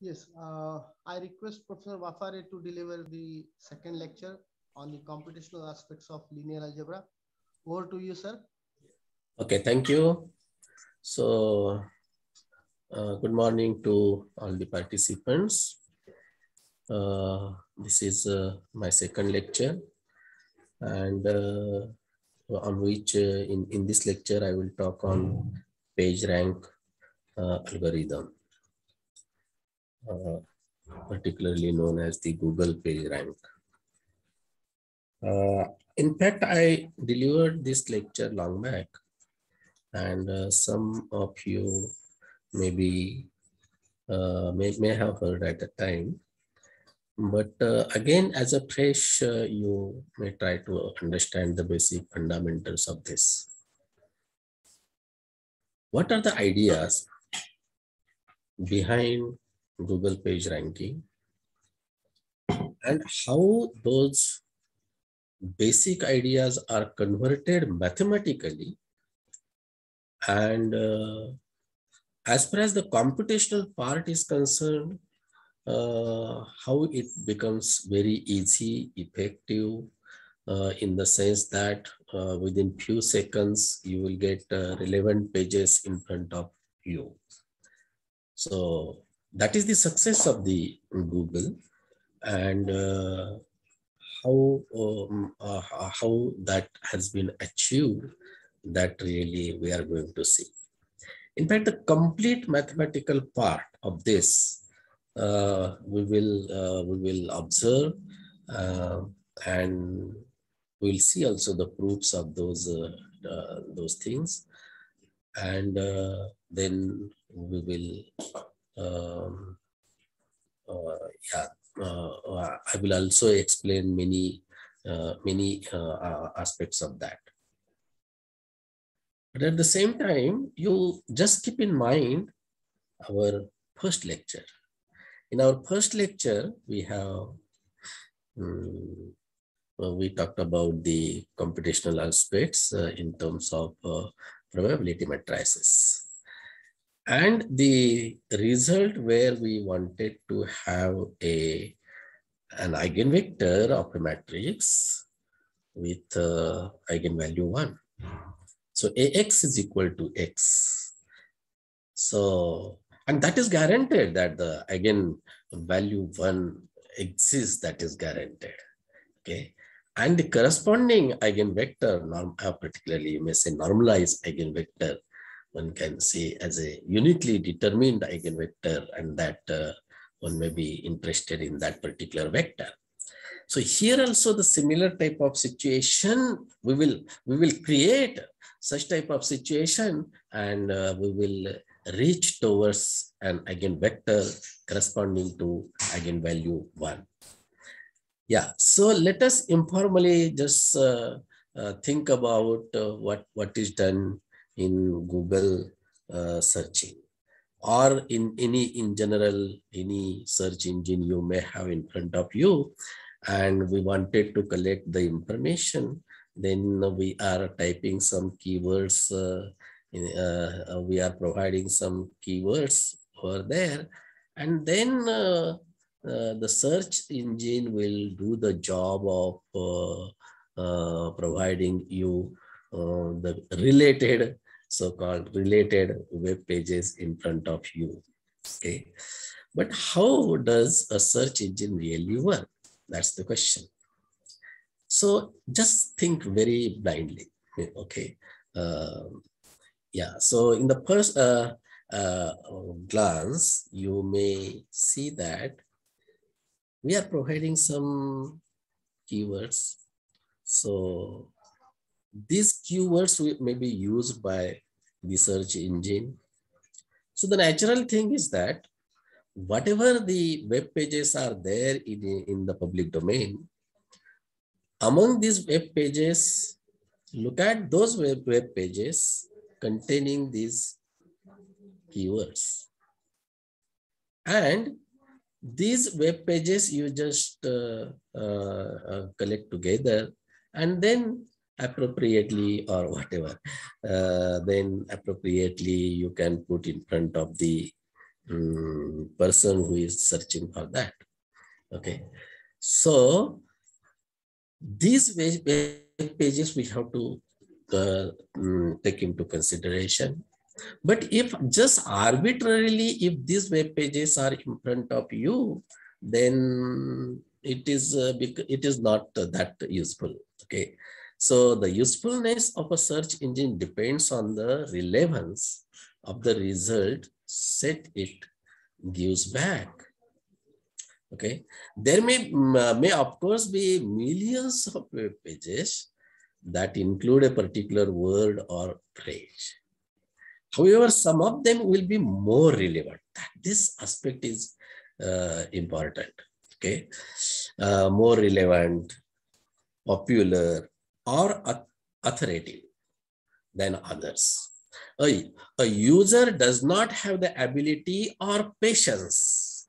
Yes, I request Professor Wafare to deliver the second lecture on the computational aspects of linear algebra. Over to you, sir. Okay, thank you. So, good morning to all the participants. This is my second lecture, and on which in this lecture I will talk on PageRank algorithm, particularly known as the Google PageRank. In fact, I delivered this lecture long back, and some of you maybe may have heard at the time. But again, as a fresh, you may try to understand the basic fundamentals of this. What are the ideas behind Google page ranking, and how those basic ideas are converted mathematically, and as far as the computational part is concerned, how it becomes very easy, effective, in the sense that within few seconds, you will get relevant pages in front of you. So that is the success of the Google, and how that has been achieved, that really we are going to see. In fact, the complete mathematical part of this we will observe, and we'll see also the proofs of those things, and then we will yeah, I will also explain many aspects of that. But at the same time, you just keep in mind our first lecture. In our first lecture, we have we talked about the computational aspects in terms of probability matrices. And the result where we wanted to have an eigenvector of a matrix with eigenvalue 1. So AX is equal to X. So, and that is guaranteed that the eigenvalue 1 exists, that is guaranteed. Okay. And the corresponding eigenvector, particularly you may say normalized eigenvector, one can see as a uniquely determined eigenvector, and that one may be interested in that particular vector. So here also the similar type of situation, we will create such type of situation, and we will reach towards an eigenvector corresponding to eigenvalue 1. Yeah, so let us informally just think about what is done in Google searching, or in general, any search engine you may have in front of you, and we wanted to collect the information. Then we are typing some keywords, we are providing some keywords over there, and then the search engine will do the job of providing you the related, so-called related web pages in front of you. Okay, but how does a search engine really work? That's the question. So just think very blindly. Okay, yeah. So in the first glance, you may see that we are providing some keywords. So these keywords may be used by the search engine. So the natural thing is that whatever the web pages are there in the public domain, among these web pages, look at those web pages containing these keywords. And these web pages you just collect together, and then appropriately or whatever, then appropriately you can put in front of the person who is searching for that. Okay, so these web pages we have to take into consideration. But if just arbitrarily, if these web pages are in front of you, then it is not that useful. Okay, so the usefulness of a search engine depends on the relevance of the result set it gives back. Okay, there may of course be millions of web pages that include a particular word or phrase. However, some of them will be more relevant. This aspect is important. Okay, more relevant, popular, or authoritative than others. A user does not have the ability or patience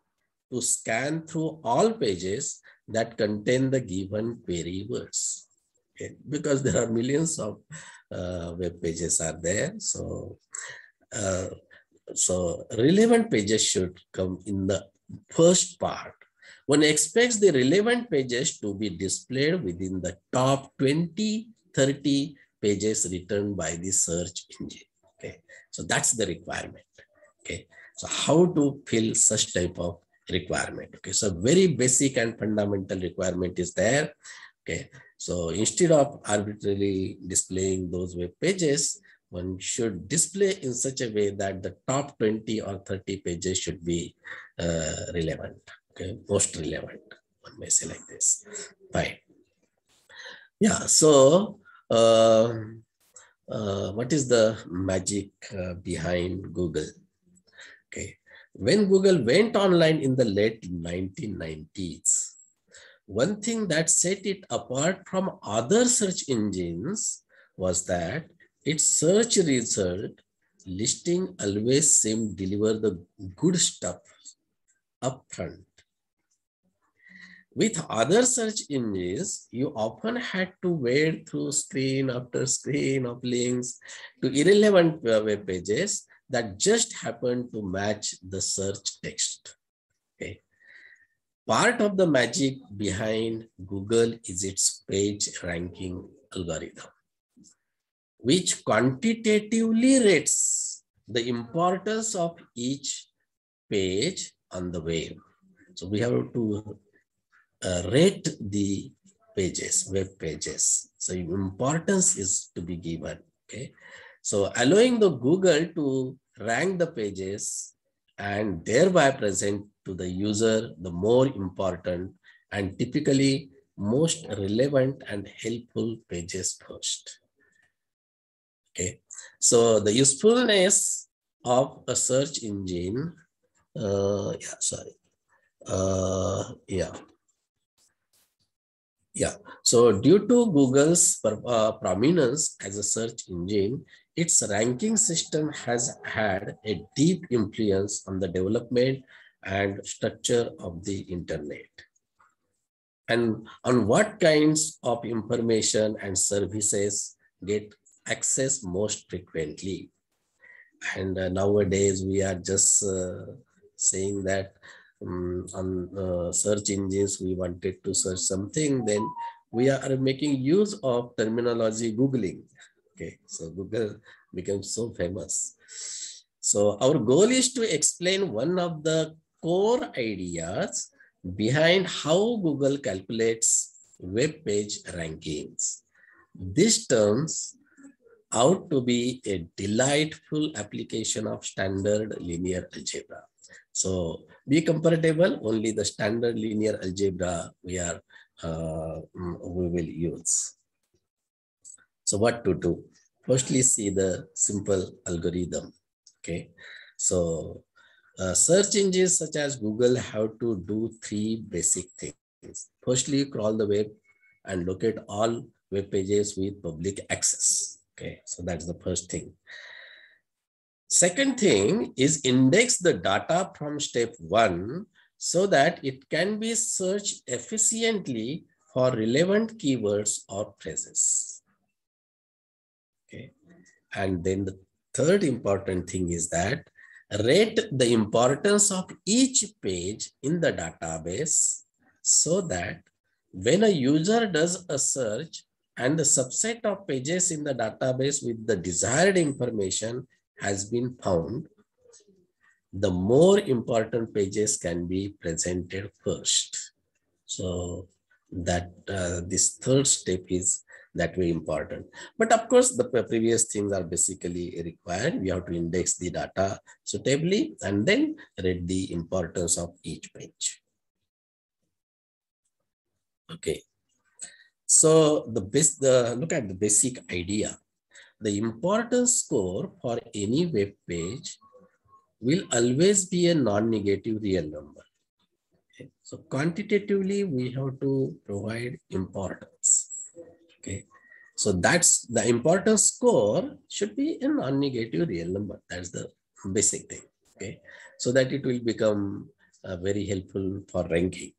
to scan through all pages that contain the given query words. Okay, because there are millions of web pages are there. So relevant pages should come in the first part. One expects the relevant pages to be displayed within the top 20, 30 pages written by the search engine. Okay, so that's the requirement. Okay, so how to fill such type of requirement? Okay, so very basic and fundamental requirement is there. Okay, so instead of arbitrarily displaying those web pages, one should display in such a way that the top 20 or 30 pages should be relevant. Okay, most relevant, one may say like this. Fine. Yeah, so what is the magic behind Google? Okay, when Google went online in the late 1990s, one thing that set it apart from other search engines was that its search result listing always seemed to deliver the good stuff upfront. With other search engines, you often had to wade through screen after screen of links to irrelevant web pages that just happened to match the search text. Okay. Part of the magic behind Google is its page ranking algorithm, which quantitatively rates the importance of each page on the web. So we have to rate the pages, web pages. So importance is to be given. Okay, so allowing the Google to rank the pages and thereby present to the user the more important and typically most relevant and helpful pages first. Okay, so the usefulness of a search engine, so due to Google's prominence as a search engine, its ranking system has had a deep influence on the development and structure of the internet, and on what kinds of information and services get accessed most frequently. And nowadays we are just saying that on search engines, we wanted to search something, then we are making use of terminology Googling. Okay, so Google becomes so famous. So our goal is to explain one of the core ideas behind how Google calculates web page rankings. This turns out to be a delightful application of standard linear algebra. So be comparable, only the standard linear algebra we will use. So what to do? Firstly, see the simple algorithm. Okay, so search engines such as Google have to do three basic things. Firstly, crawl the web and locate all web pages with public access. Okay, so that's the first thing. Second thing is index the data from step 1 so that it can be searched efficiently for relevant keywords or phrases. Okay, and then the third important thing is that rate the importance of each page in the database so that when a user does a search and the subset of pages in the database with the desired information has been found, the more important pages can be presented first. So that this third step is that very important. But of course, the previous things are basically required. We have to index the data suitably and then rate the importance of each page. Okay. So look at the basic idea. The importance score for any web page will always be a non-negative real number. Okay. So quantitatively, we have to provide importance. Okay. So that's the importance score should be a non-negative real number. That's the basic thing. Okay. So that it will become very helpful for ranking.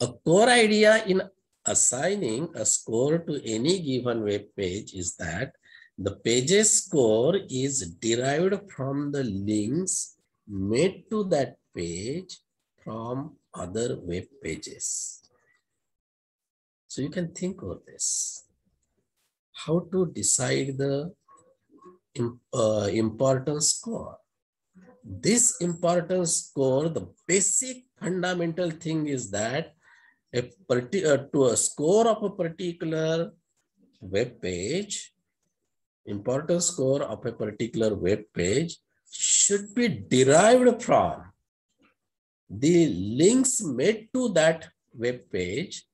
A core idea in assigning a score to any given web page is that the page's score is derived from the links made to that page from other web pages. So you can think of this. How to decide the importance score. This importance score, the basic fundamental thing is that to a score of a particular web page, importance score of a particular web page should be derived from the links made to that web page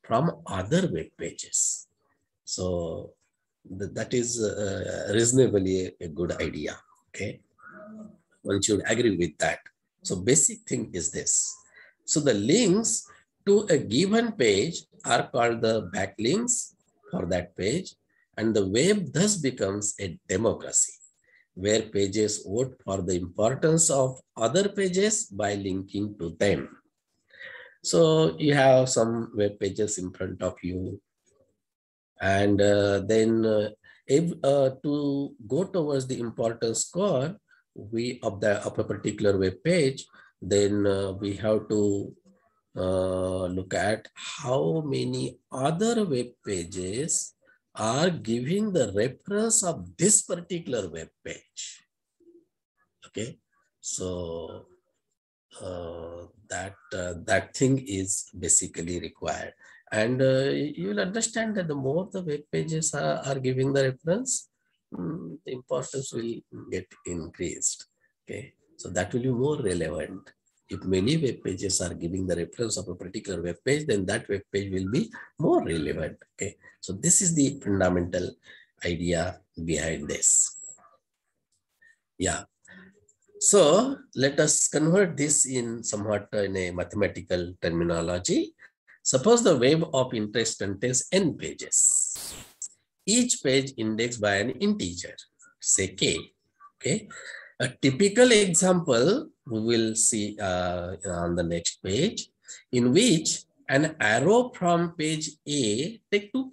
from other web pages. So that is reasonably a good idea. Okay, one should agree with that. So basic thing is this. So the links to a given page are called the backlinks for that page, and the web thus becomes a democracy where pages vote for the importance of other pages by linking to them. So you have some web pages in front of you, and then to go towards the importance score of a particular web page, then we have to look at how many other web pages are giving the reference of this particular web page. Okay, so that thing is basically required, and you will understand that the more the web pages are giving the reference, the importance will get increased. Okay, so that will be more relevant. If many web pages are giving the reference of a particular web page, then that web page will be more relevant. Okay, so this is the fundamental idea behind this. Yeah. So let us convert this in somewhat in a mathematical terminology. Suppose the web of interest contains n pages. Each page indexed by an integer, say k. Okay. A typical example we will see on the next page, in which an arrow from page A, take two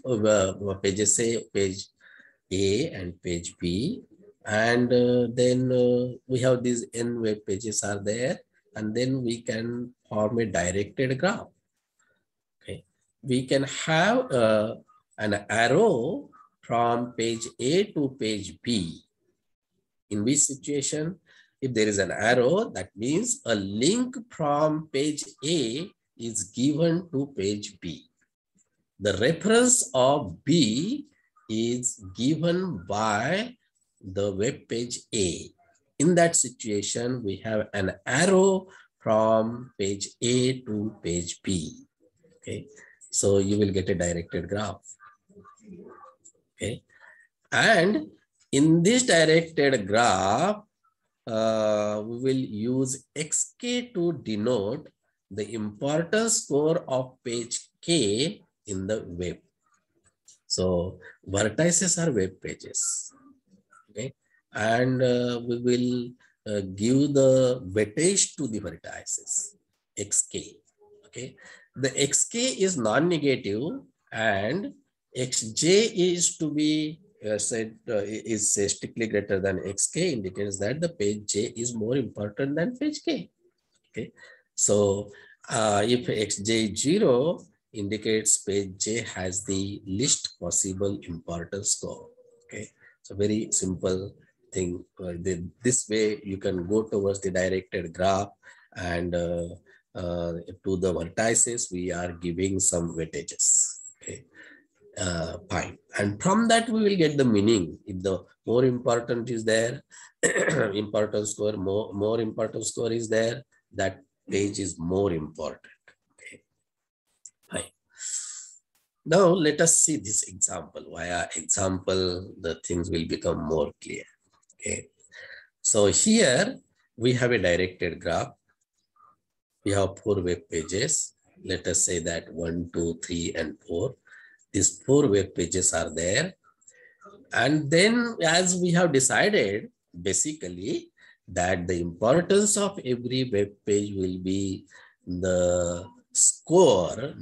pages, say page A and page B, and then we have these n web pages are there, and then we can form a directed graph. Okay, we can have an arrow from page A to page B. In which situation, if there is an arrow, that means a link from page A is given to page B. The reference of B is given by the web page A. In that situation, we have an arrow from page A to page B. Okay, so you will get a directed graph. Okay, and in this directed graph, we will use xk to denote the importance score of page k in the web. So vertices are web pages. Okay, and we will give the weightage to the vertices, xk. Okay, the xk is non-negative and xj is to be said is say strictly greater than xk indicates that the page j is more important than page k. Okay, so if xj is 0 indicates page j has the least possible importance score. Okay, so very simple thing. This way you can go towards the directed graph, and to the vertices we are giving some weightages. Okay, fine, and from that we will get the meaning. If the more important is there, important score, more important score is there, that page is more important. Okay, fine. Now let us see this example. Via example, the things will become more clear. Okay, so here we have a directed graph. We have 4 web pages. Let us say that 1, 2, 3, and 4. These 4 web pages are there. And then as we have decided, basically, that the importance of every web page will be the score,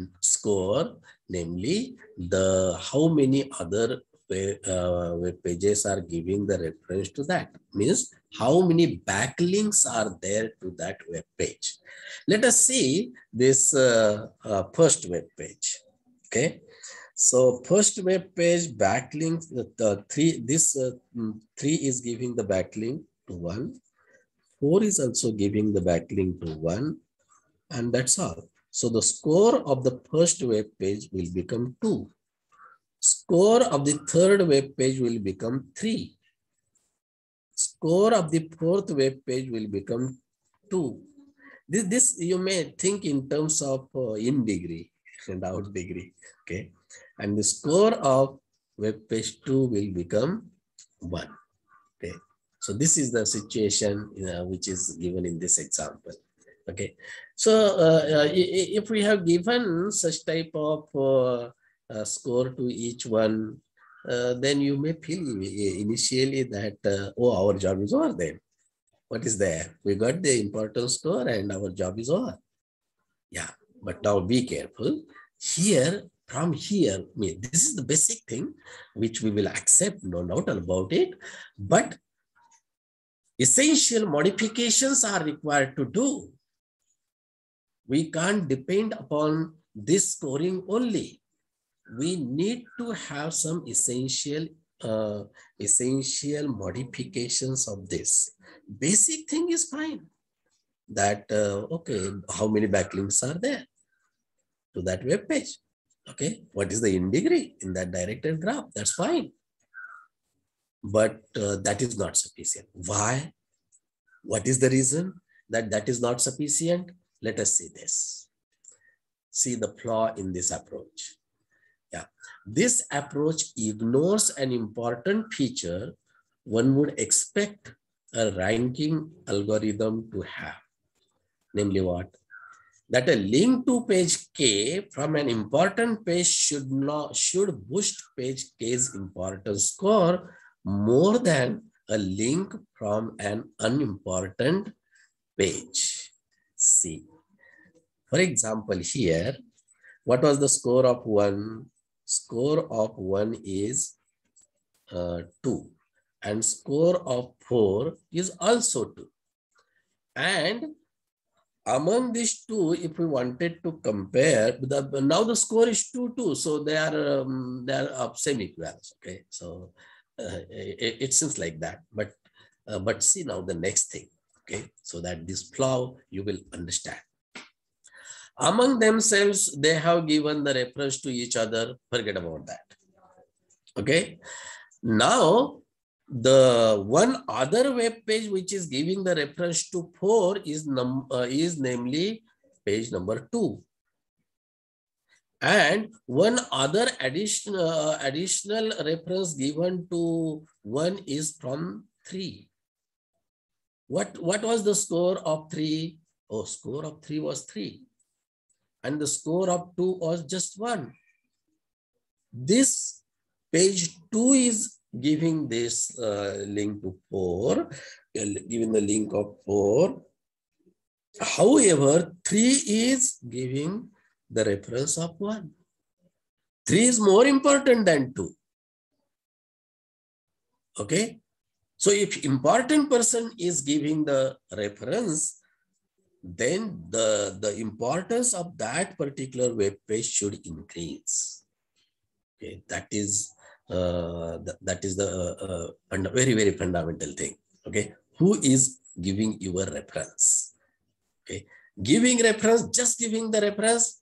namely the how many other web pages are giving the reference to that. Means how many backlinks are there to that web page. Let us see this first web page. Okay. So first web page backlink, three is giving the backlink to 1. 4 is also giving the backlink to 1, and that's all. So the score of the first web page will become 2. Score of the third web page will become 3. Score of the fourth web page will become 2. This you may think in terms of in degree and out degree. Okay. And the score of web page 2 will become 1. Okay, so this is the situation which is given in this example. Okay, so if we have given such type of score to each one, then you may feel initially that oh, our job is over then. What is there? We got the importance score and our job is over. Yeah, but now be careful here. From here, this is the basic thing which we will accept, no doubt about it, but essential modifications are required to do. We can't depend upon this scoring only. We need to have some essential modifications of this. Basic thing is fine. That, okay, how many backlinks are there to that web page? Okay, what is the in degree in that directed graph? That's fine. But that is not sufficient. Why? What is the reason that that is not sufficient? Let us see this. See the flaw in this approach. Yeah, this approach ignores an important feature one would expect a ranking algorithm to have. Namely what? That a link to page K from an important page should boost page K's importance score more than a link from an unimportant page. See, for example, here, what was the score of 1? Score of 1 is 2, and score of 4 is also 2. And among these two, if we wanted to compare, now the score is 2, so they are of same equivalence. Okay, so it seems like that. But see now the next thing. Okay, so that this flaw you will understand. Among themselves, they have given the reference to each other. Forget about that. Okay, now the one other web page which is giving the reference to 4 is namely page number 2, and one other additional reference given to 1 is from 3. What was the score of 3? Oh, score of 3 was 3, and the score of 2 was just 1. This page 2 is giving this link to 4, giving the link of 4. However, 3 is giving the reference of 1. 3 is more important than 2. Okay. So if important person is giving the reference, then the importance of that particular web page should increase. Okay, that is the very, very fundamental thing. Okay, who is giving your reference? Okay, giving reference, just giving the reference,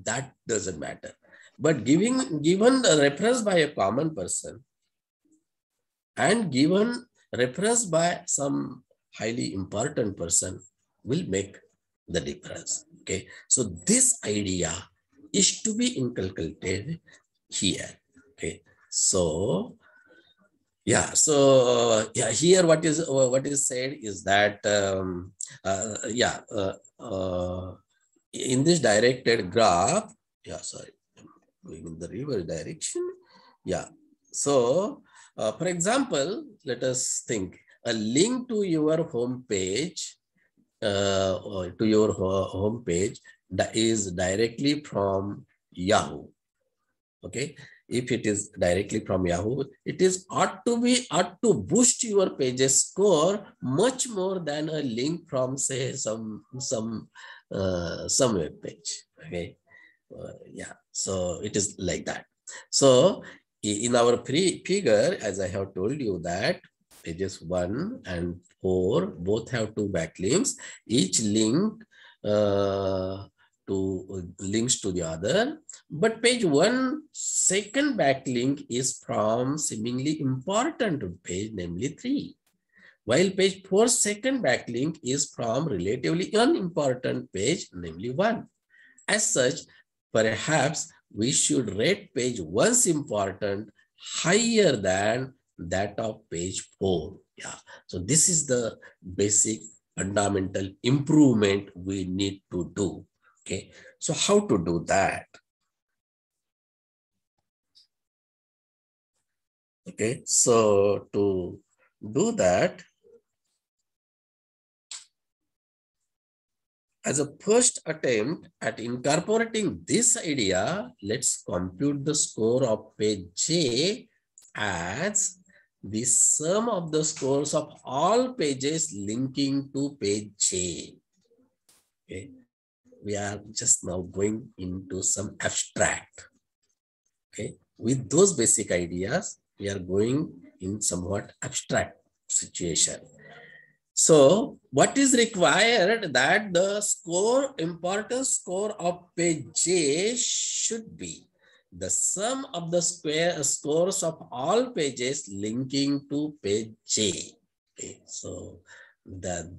that doesn't matter. But given the reference by a common person and given reference by some highly important person will make the difference. Okay, so this idea is to be inculcated here. Okay, so yeah, so yeah, here what is said is that in this directed graph, going in the reverse direction. Yeah, so for example, let us think a link to your home page, or to your home page that is directly from Yahoo. Okay, if it is directly from Yahoo, it is ought to boost your page's score much more than a link from, say, some web page. Okay, yeah, so it is like that. So in our figure, as I have told you, that pages 1 and 4 both have 2 backlinks. Each link links to the other, but page 1 second backlink is from seemingly important page, namely 3, while page 4 second backlink is from relatively unimportant page, namely 1. As such, perhaps we should rate page 1's important higher than that of page 4. Yeah, so this is the basic fundamental improvement we need to do. Okay, so how to do that? Okay, so to do that, as a first attempt at incorporating this idea, let's compute the score of page J as the sum of the scores of all pages linking to page J. Okay, we are just now going into some abstract. Okay, with those basic ideas, we are going in somewhat abstract situation. So what is required that the importance score of page J should be the sum of the scores of all pages linking to page J. Okay, so that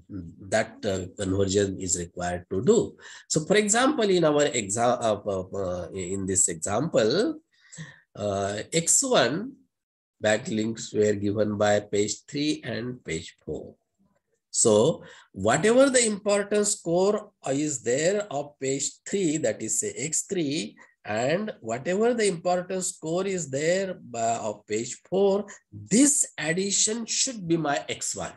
conversion is required to do. So for example, in our in this example, X1 backlinks were given by page 3 and page 4. So whatever the importance score is there of page 3, that is say X3, and whatever the importance score is there of page 4, this addition should be my X1.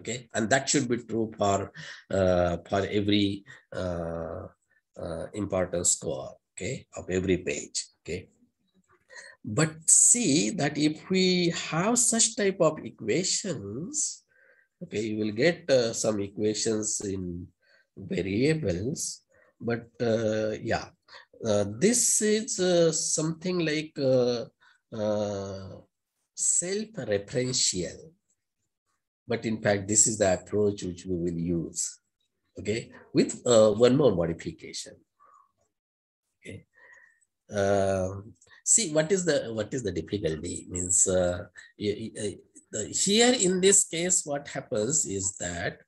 Okay, and that should be true for every importance score, okay, of every page. Okay, but see that if we have such type of equations, okay, you will get some equations in variables, but yeah, this is something like self-referential, but in fact, this is the approach which we will use, okay, with one more modification. Okay. See, what is the difficulty? Means here in this case, what happens is that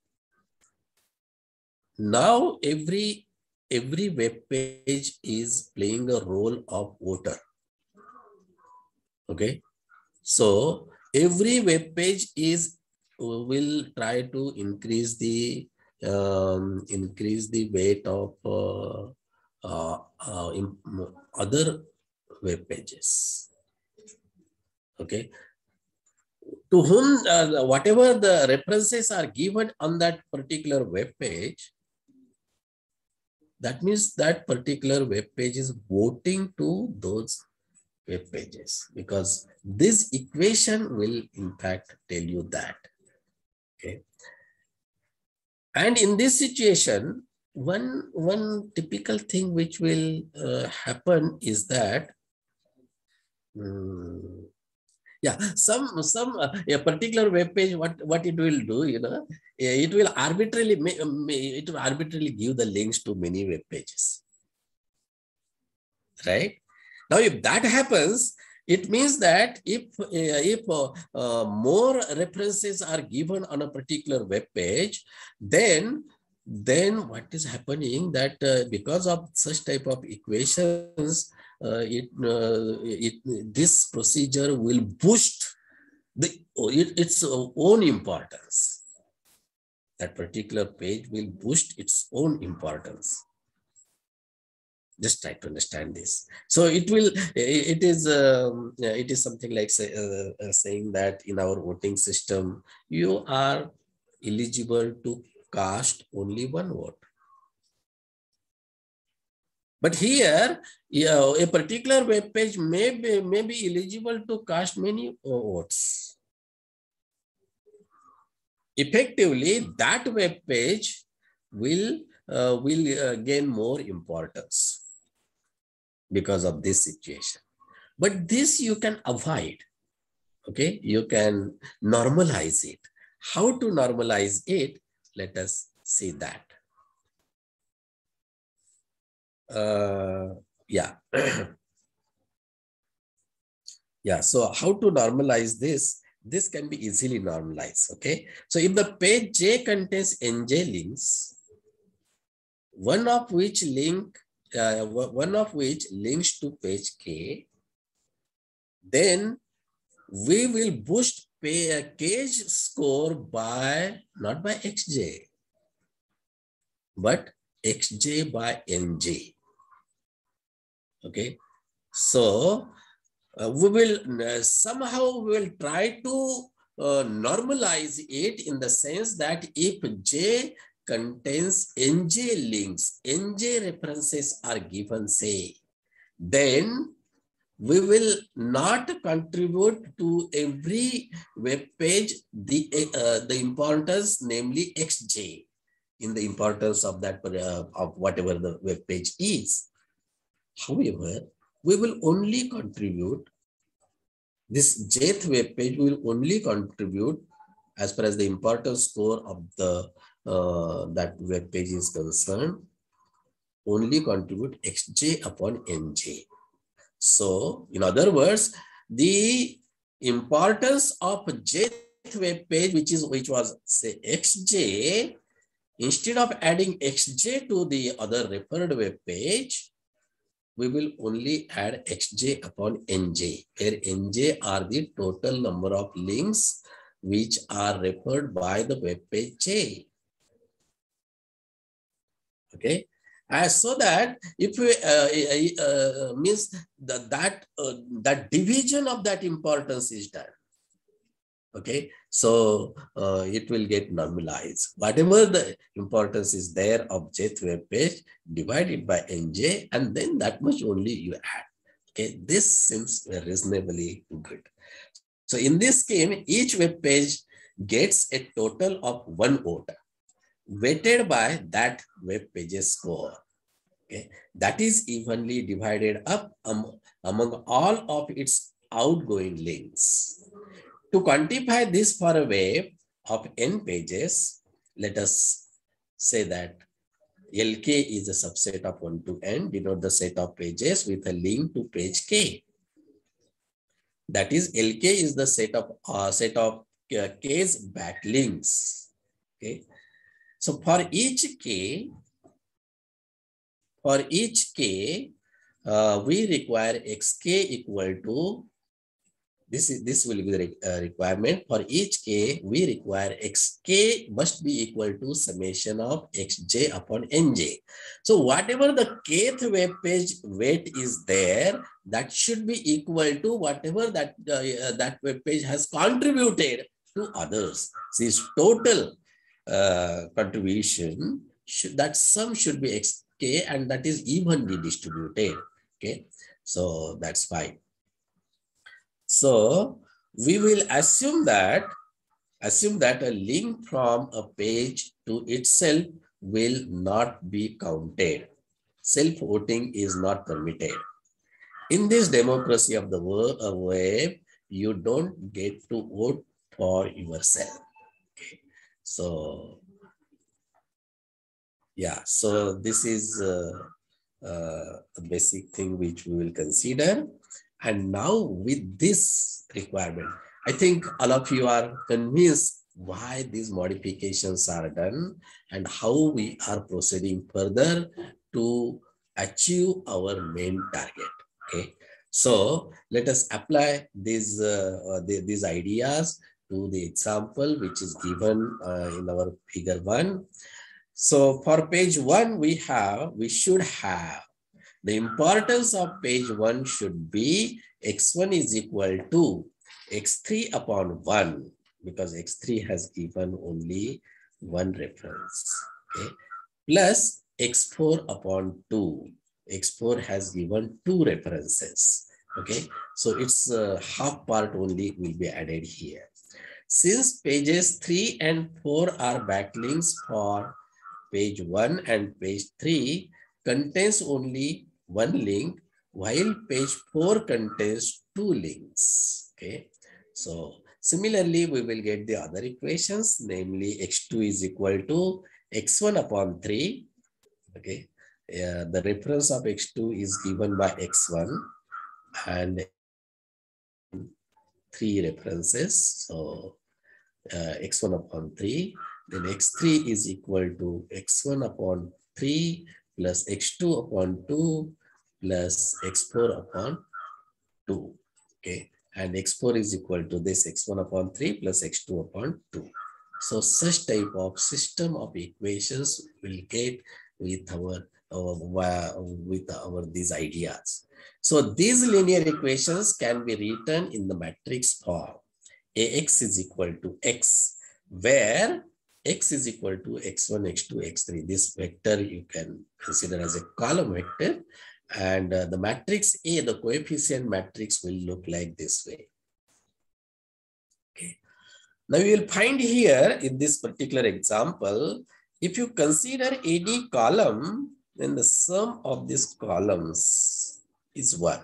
now every web page is playing a role of voter. Okay, so every web page will try to increase the weight of other web pages. Okay, to whom whatever the references are given on that particular web page, that means that particular web page is voting to those web pages, because this equation will in fact tell you that. Okay. And in this situation, one typical thing which will happen is that a particular web page, what it will do, it will arbitrarily give the links to many web pages, right? Now, if that happens, it means that if more references are given on a particular web page, then what is happening that because of such type of equations, this procedure will boost its own importance. That particular page will boost its own importance. Just try to understand this. So it is something like saying that in our voting system, you are eligible to cast only one vote. But here, a particular web page may be eligible to cast many votes. Effectively, that web page will gain more importance because of this situation. But this you can avoid. Okay, you can normalize it. How to normalize it? Let us see that. Yeah. Yeah, so how to normalize this? This can be easily normalized, okay? So if the page J contains NJ links, one of which links to page K, then we will boost K's score by, not by XJ, but XJ by NJ. Okay, so we will somehow try to normalize it in the sense that if J contains NJ links, NJ references are given, say, then we will not contribute to every web page the importance, namely XJ, in the importance of that of whatever the web page is. However, we will only contribute, this jth web page will only contribute as far as the importance score of the that web page is concerned, only contribute XJ upon NJ. So, in other words, the importance of jth web page, which was say XJ, instead of adding XJ to the other referred web page, we will only add XJ upon NJ, where NJ are the total number of links which are referred by the web page J. Okay. So that if we means that division of that importance is done. Okay, so it will get normalized. Whatever the importance is there of jth web page, divided by NJ, and then that much only you add. Okay, this seems reasonably good. So in this scheme, each web page gets a total of 1 vote, weighted by that web page's score. Okay, that is evenly divided up among all of its outgoing links. To quantify this for a web of n pages, let us say that LK is a subset of 1 to n, denote the set of pages with a link to page K. That is, LK is the set of K's backlinks. Okay, so for each K, we require XK equal to, this will be the requirement. For each K, we require XK must be equal to summation of XJ upon NJ. So whatever the kth web page weight is there, that should be equal to whatever that that web page has contributed to others. This total contribution, that sum should be XK, and that is evenly distributed. Okay, so that's fine. So we will assume that a link from a page to itself will not be counted. Self-voting is not permitted. In this democracy of the web, you don't get to vote for yourself. Okay. So, yeah, so this is a basic thing which we will consider. And now with this requirement, I think all of you are convinced why these modifications are done and how we are proceeding further to achieve our main target. Okay, so let us apply these ideas to the example which is given in our figure 1. So for page 1, we should have the importance of page 1 should be x1 is equal to x3 upon 1, because x3 has given only one reference, okay, plus x4 upon 2. x4 has given 2 references, okay. So it's half part only will be added here. Since pages 3 and 4 are backlinks for page 1 and page 3 contains only one link, while page 4 contains 2 links. Okay. So similarly, we will get the other equations, namely x2 is equal to x1 upon 3. Okay. The reference of x2 is given by x1 and 3 references. So x1 upon 3. Then x3 is equal to x1 upon 3 plus x2 upon 2 plus x4 upon 2. Okay. And x4 is equal to this x1 upon 3 plus x2 upon 2. So such type of system of equations will get with these ideas. So these linear equations can be written in the matrix form. Ax is equal to x, where x is equal to x1, x2, x3. This vector you can consider as a column vector. And the matrix A, the coefficient matrix, will look like this way. Okay. Now you will find here in this particular example, if you consider any column, then the sum of these columns is 1.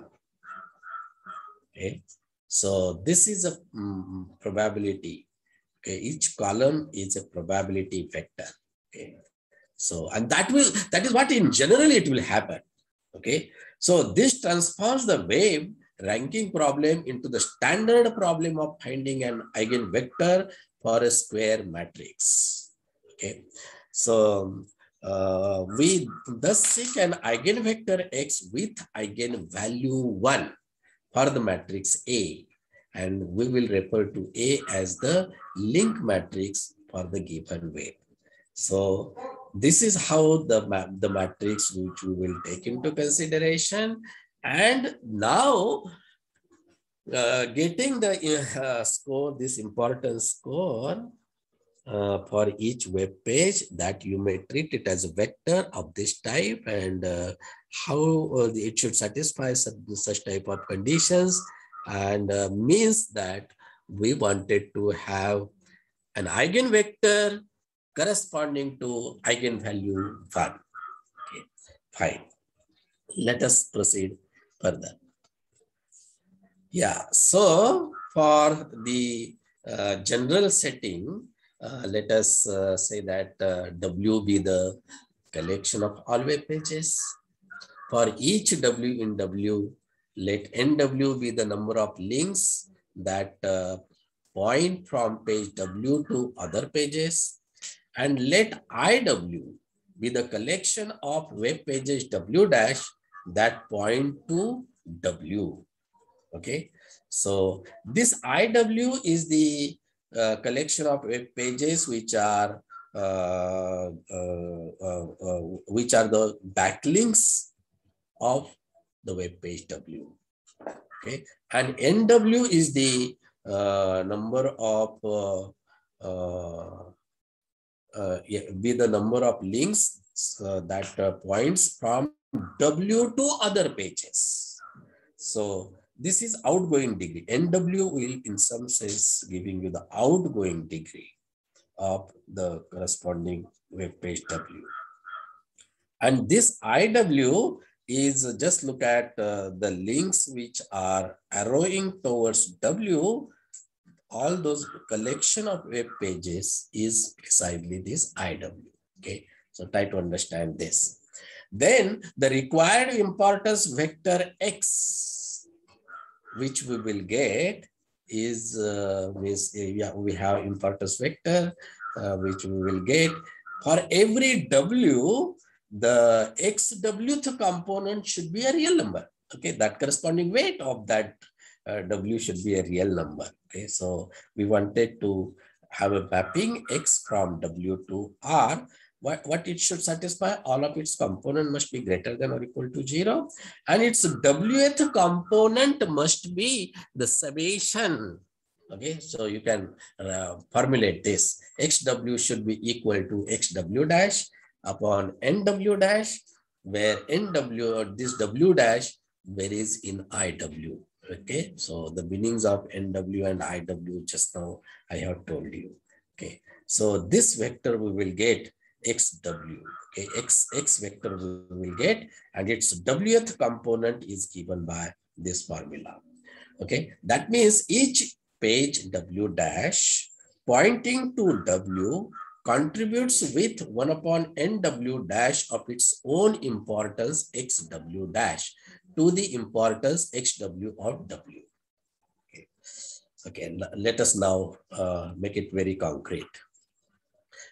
Okay. So this is a probability. Okay, each column is a probability vector. Okay, so and that is what in general it will happen. Okay, so this transforms the wave ranking problem into the standard problem of finding an eigenvector for a square matrix. Okay, so we thus seek an eigenvector x with eigenvalue 1 for the matrix A, and we will refer to A as the link matrix for the given wave. So this is how the matrix which we will take into consideration. And now getting the score, this important score for each web page, that you may treat it as a vector of this type, and how it should satisfy such type of conditions, and means that we wanted to have an eigenvector corresponding to eigenvalue 1. Okay, fine. Let us proceed further. Yeah, so for the general setting, let us say that W be the collection of all web pages. For each W in W, let NW be the number of links that point from page W to other pages, and let IW be the collection of web pages W dash that point to W. Okay, so this IW is the collection of web pages which are the backlinks of the web page W. Okay, and NW is the number of be the number of links that points from W to other pages. So this is outgoing degree. NW will in some sense giving you the outgoing degree of the corresponding web page W. And this IW is just look at the links which are arrowing towards W. All those collection of web pages is precisely this IW. Okay, so try to understand this. Then the required importance vector X, which we will get is we have importance vector which we will get for every W. The XWth component should be a real number. Okay, that corresponding weight of that W should be a real number. Okay, so we wanted to have a mapping X from W to R. What it should satisfy, all of its component must be greater than or equal to 0. And its Wth component must be the summation. Okay, so you can formulate this. XW should be equal to XW dash upon NW dash, where NW or this W dash varies in IW. Okay, so the meanings of NW and IW just now I have told you. Okay, so this vector we will get XW. Okay, X vector we will get, and its Wth component is given by this formula. Okay, that means each page W dash pointing to W contributes with 1 upon NW dash of its own importance XW dash to the importance XW of W. Okay, okay, let us now make it very concrete.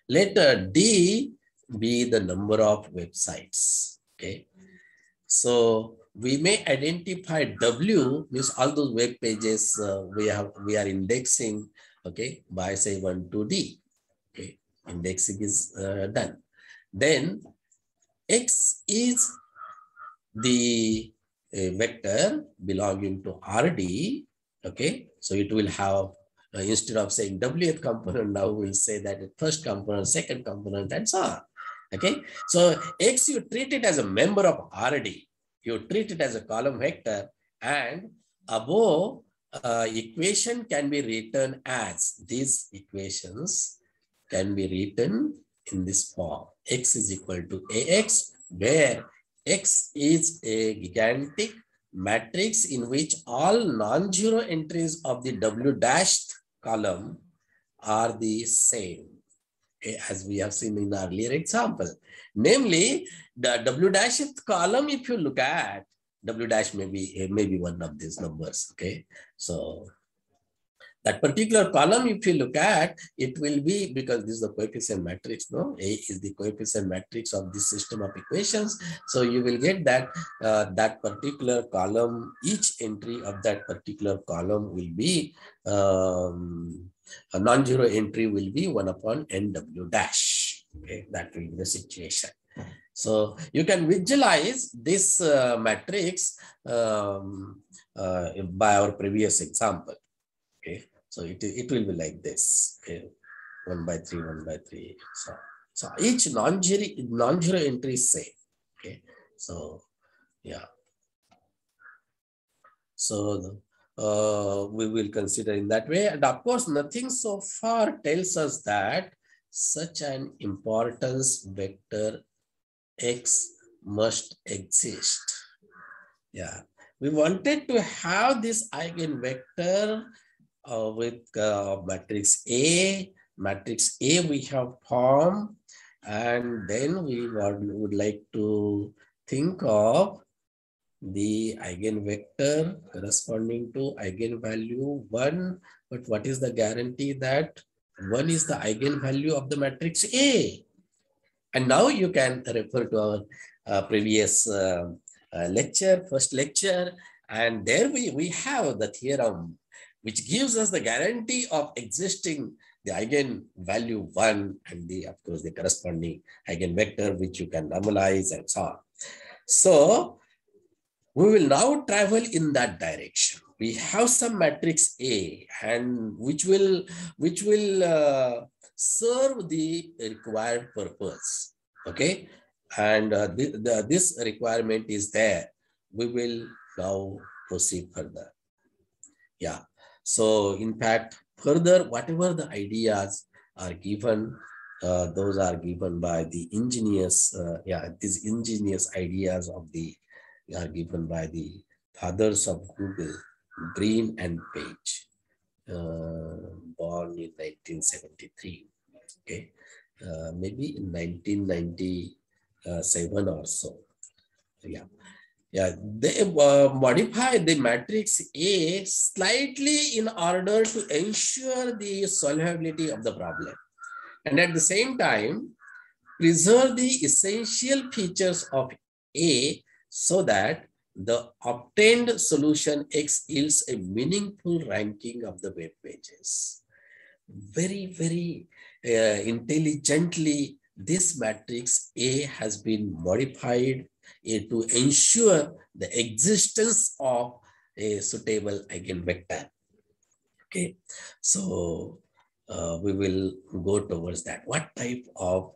Let D be the number of websites. Okay, so we may identify W means all those web pages we are indexing. Okay, by say 1 to D. Okay, indexing is done. Then X is the vector belonging to RD. Okay, so it will have instead of saying Wth component, now we'll say that the first component, second component, and so on. Okay, so X you treat it as a member of RD. You treat it as a column vector, and above equation can be written as, these equations can be written in this form. X is equal to AX, where X is a gigantic matrix in which all non-zero entries of the W dashed column are the same, as we have seen in the earlier example. Namely, the W dashed column, if you look at, W dash may be one of these numbers. Okay, so that particular column, if you look at, it will be, because this is the coefficient matrix, no? A is the coefficient matrix of this system of equations. So you will get that that particular column, each entry of that particular column will be, a non-zero entry will be 1 upon NW dash. Okay, that will be the situation. So you can visualize this matrix by our previous example. Okay, so it will be like this. Okay, 1 by 3, 1 by 3. So each non-zero entry is same. Okay, so yeah. So we will consider in that way, and of course, nothing so far tells us that such an importance vector X must exist. Yeah, we wanted to have this eigenvector with matrix A. Matrix A we have formed, and then we would like to think of the eigenvector corresponding to eigenvalue 1. But what is the guarantee that 1 is the eigenvalue of the matrix A? And now you can refer to our previous lecture, first lecture, and there we have the theorem which gives us the guarantee of existing the eigenvalue 1 and the, of course, the corresponding eigenvector which you can normalize and so on. So we will now travel in that direction. We have some matrix A, and which will serve the required purpose. Okay, and this requirement is there. We will now proceed further. Yeah. So in fact, further, whatever the ideas are given, those are given by the ingenious, these ingenious ideas of the are given by the fathers of Google, Green and Page, born in 1973. Okay, maybe in 1997 or so. Yeah. Yeah, they modify the matrix A slightly in order to ensure the solvability of the problem. And at the same time, preserve the essential features of A so that the obtained solution X yields a meaningful ranking of the web pages. Very, very intelligently, this matrix A has been modified to ensure the existence of a suitable eigenvector. Okay, so we will go towards that. What type of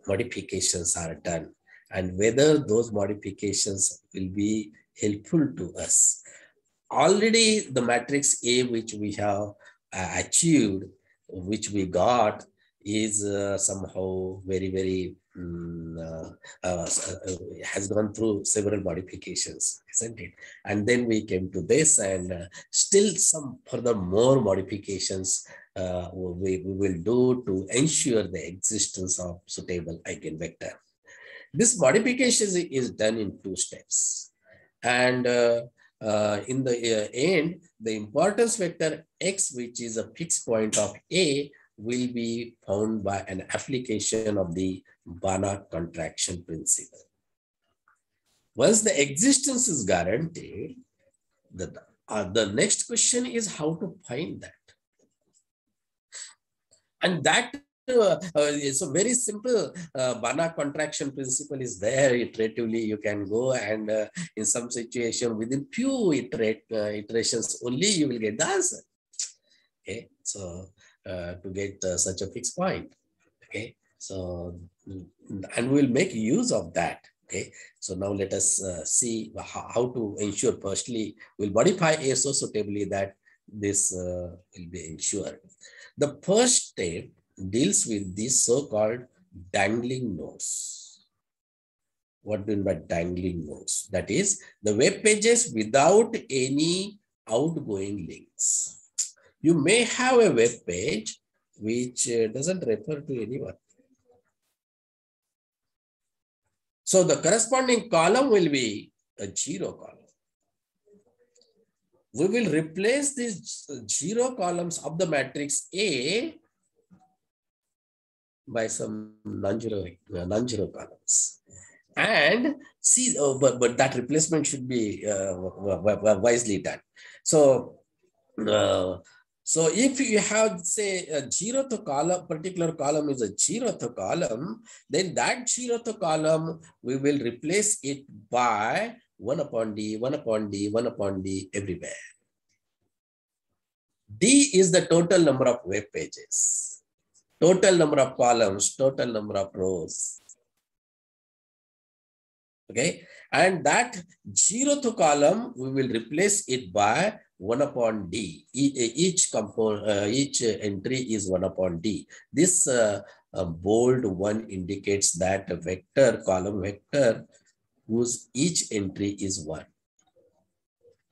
modifications are done and whether those modifications will be helpful to us. Already the matrix A which we have achieved, which we got, is somehow very, very has gone through several modifications, isn't it? And then we came to this, and still some further more modifications we will do to ensure the existence of suitable eigenvector. This modification is done in 2 steps, and in the end, the importance vector X, which is a fixed point of A, will be found by an application of the Banach contraction principle. Once the existence is guaranteed, the next question is how to find that. And that is a very simple Banach contraction principle is there. Iteratively, you can go, and in some situation, within few iterations only, you will get the answer. Okay, so to get such a fixed point. Okay, so and we'll make use of that. Okay, so now let us see how to ensure. Firstly, we'll modify A so suitably that this will be ensured. The first step deals with these so-called dangling nodes. What do you mean by dangling nodes? That is the web pages without any outgoing links. You may have a web page which doesn't refer to anyone. So the corresponding column will be a 0 column. We will replace these 0 columns of the matrix A by some non-zero columns. And see, but that replacement should be wisely done. So, so if you have, say, a 0th column, particular column is a 0th column, then that 0th column, we will replace it by 1 upon D, 1 upon D, 1 upon D everywhere. D is the total number of web pages, total number of columns, total number of rows. Okay, and that 0th column, we will replace it by 1 upon D. Each entry is 1 upon D. This bold one indicates that a vector, column vector, whose each entry is 1.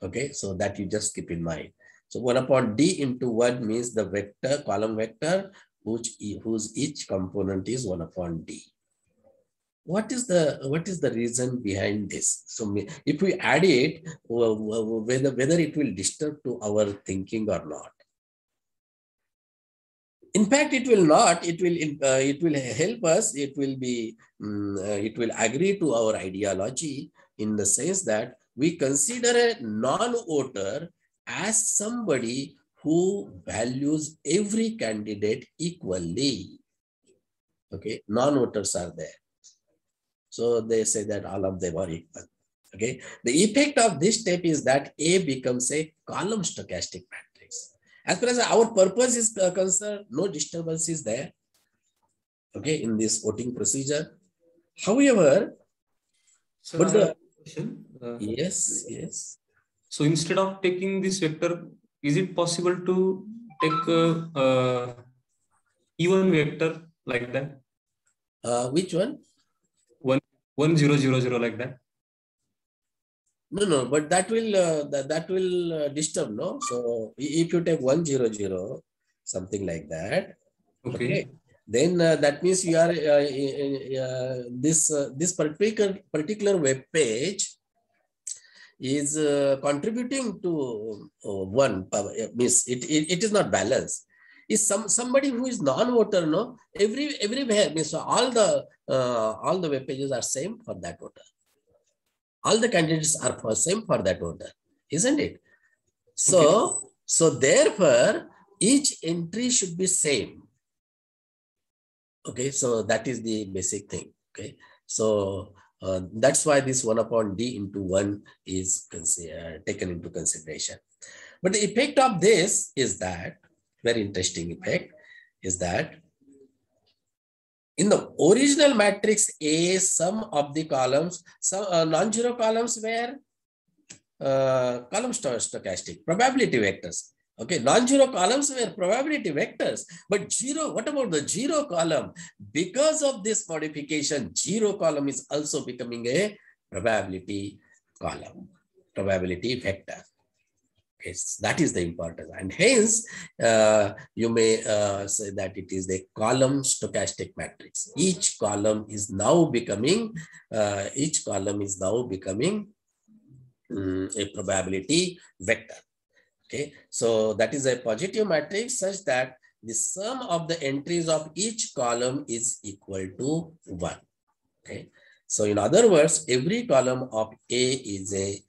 Okay, so that you just keep in mind. So 1 upon D into 1 means the vector, column vector, whose each component is 1 upon D. What is the reason behind this? So if we add it, whether it will disturb to our thinking or not. In fact, it will not. It will help us. It will agree to our ideology in the sense that we consider a non-voter as somebody who values every candidate equally. Okay, non-voters are there. So they say that all of them are equal. Okay. The effect of this step is that A becomes a column stochastic matrix. As far as our purpose is concerned, no disturbance is there. Okay, in this voting procedure. However, so Yes, yes. So instead of taking this vector, is it possible to take even vector like that? Which one? 1 0 0 0 like that. No, but that will that will disturb, no? So if you take 1 0 0, something like that, okay, then that means you are this particular web page is contributing to one means it is not balanced. Is somebody who is non-voter, no? Everywhere means all the web pages are same for that voter. All the candidates are for same for that voter, isn't it? So so therefore each entry should be same. Okay, so that is the basic thing. Okay, so that's why this 1 upon d into 1 is taken into consideration. But the effect of this is that, very interesting effect, is that in the original matrix A, sum of the columns, some non-zero columns were column stochastic, probability vectors. Okay, non-zero columns were probability vectors, but zero, what about the zero column? Because of this modification, zero column is also becoming a probability column, probability vector. Okay, so that is the importance. And hence, you may say that it is the column stochastic matrix. Each column is now becoming, a probability vector. Okay, so that is a positive matrix such that the sum of the entries of each column is equal to 1. Okay, so in other words, every column of A is a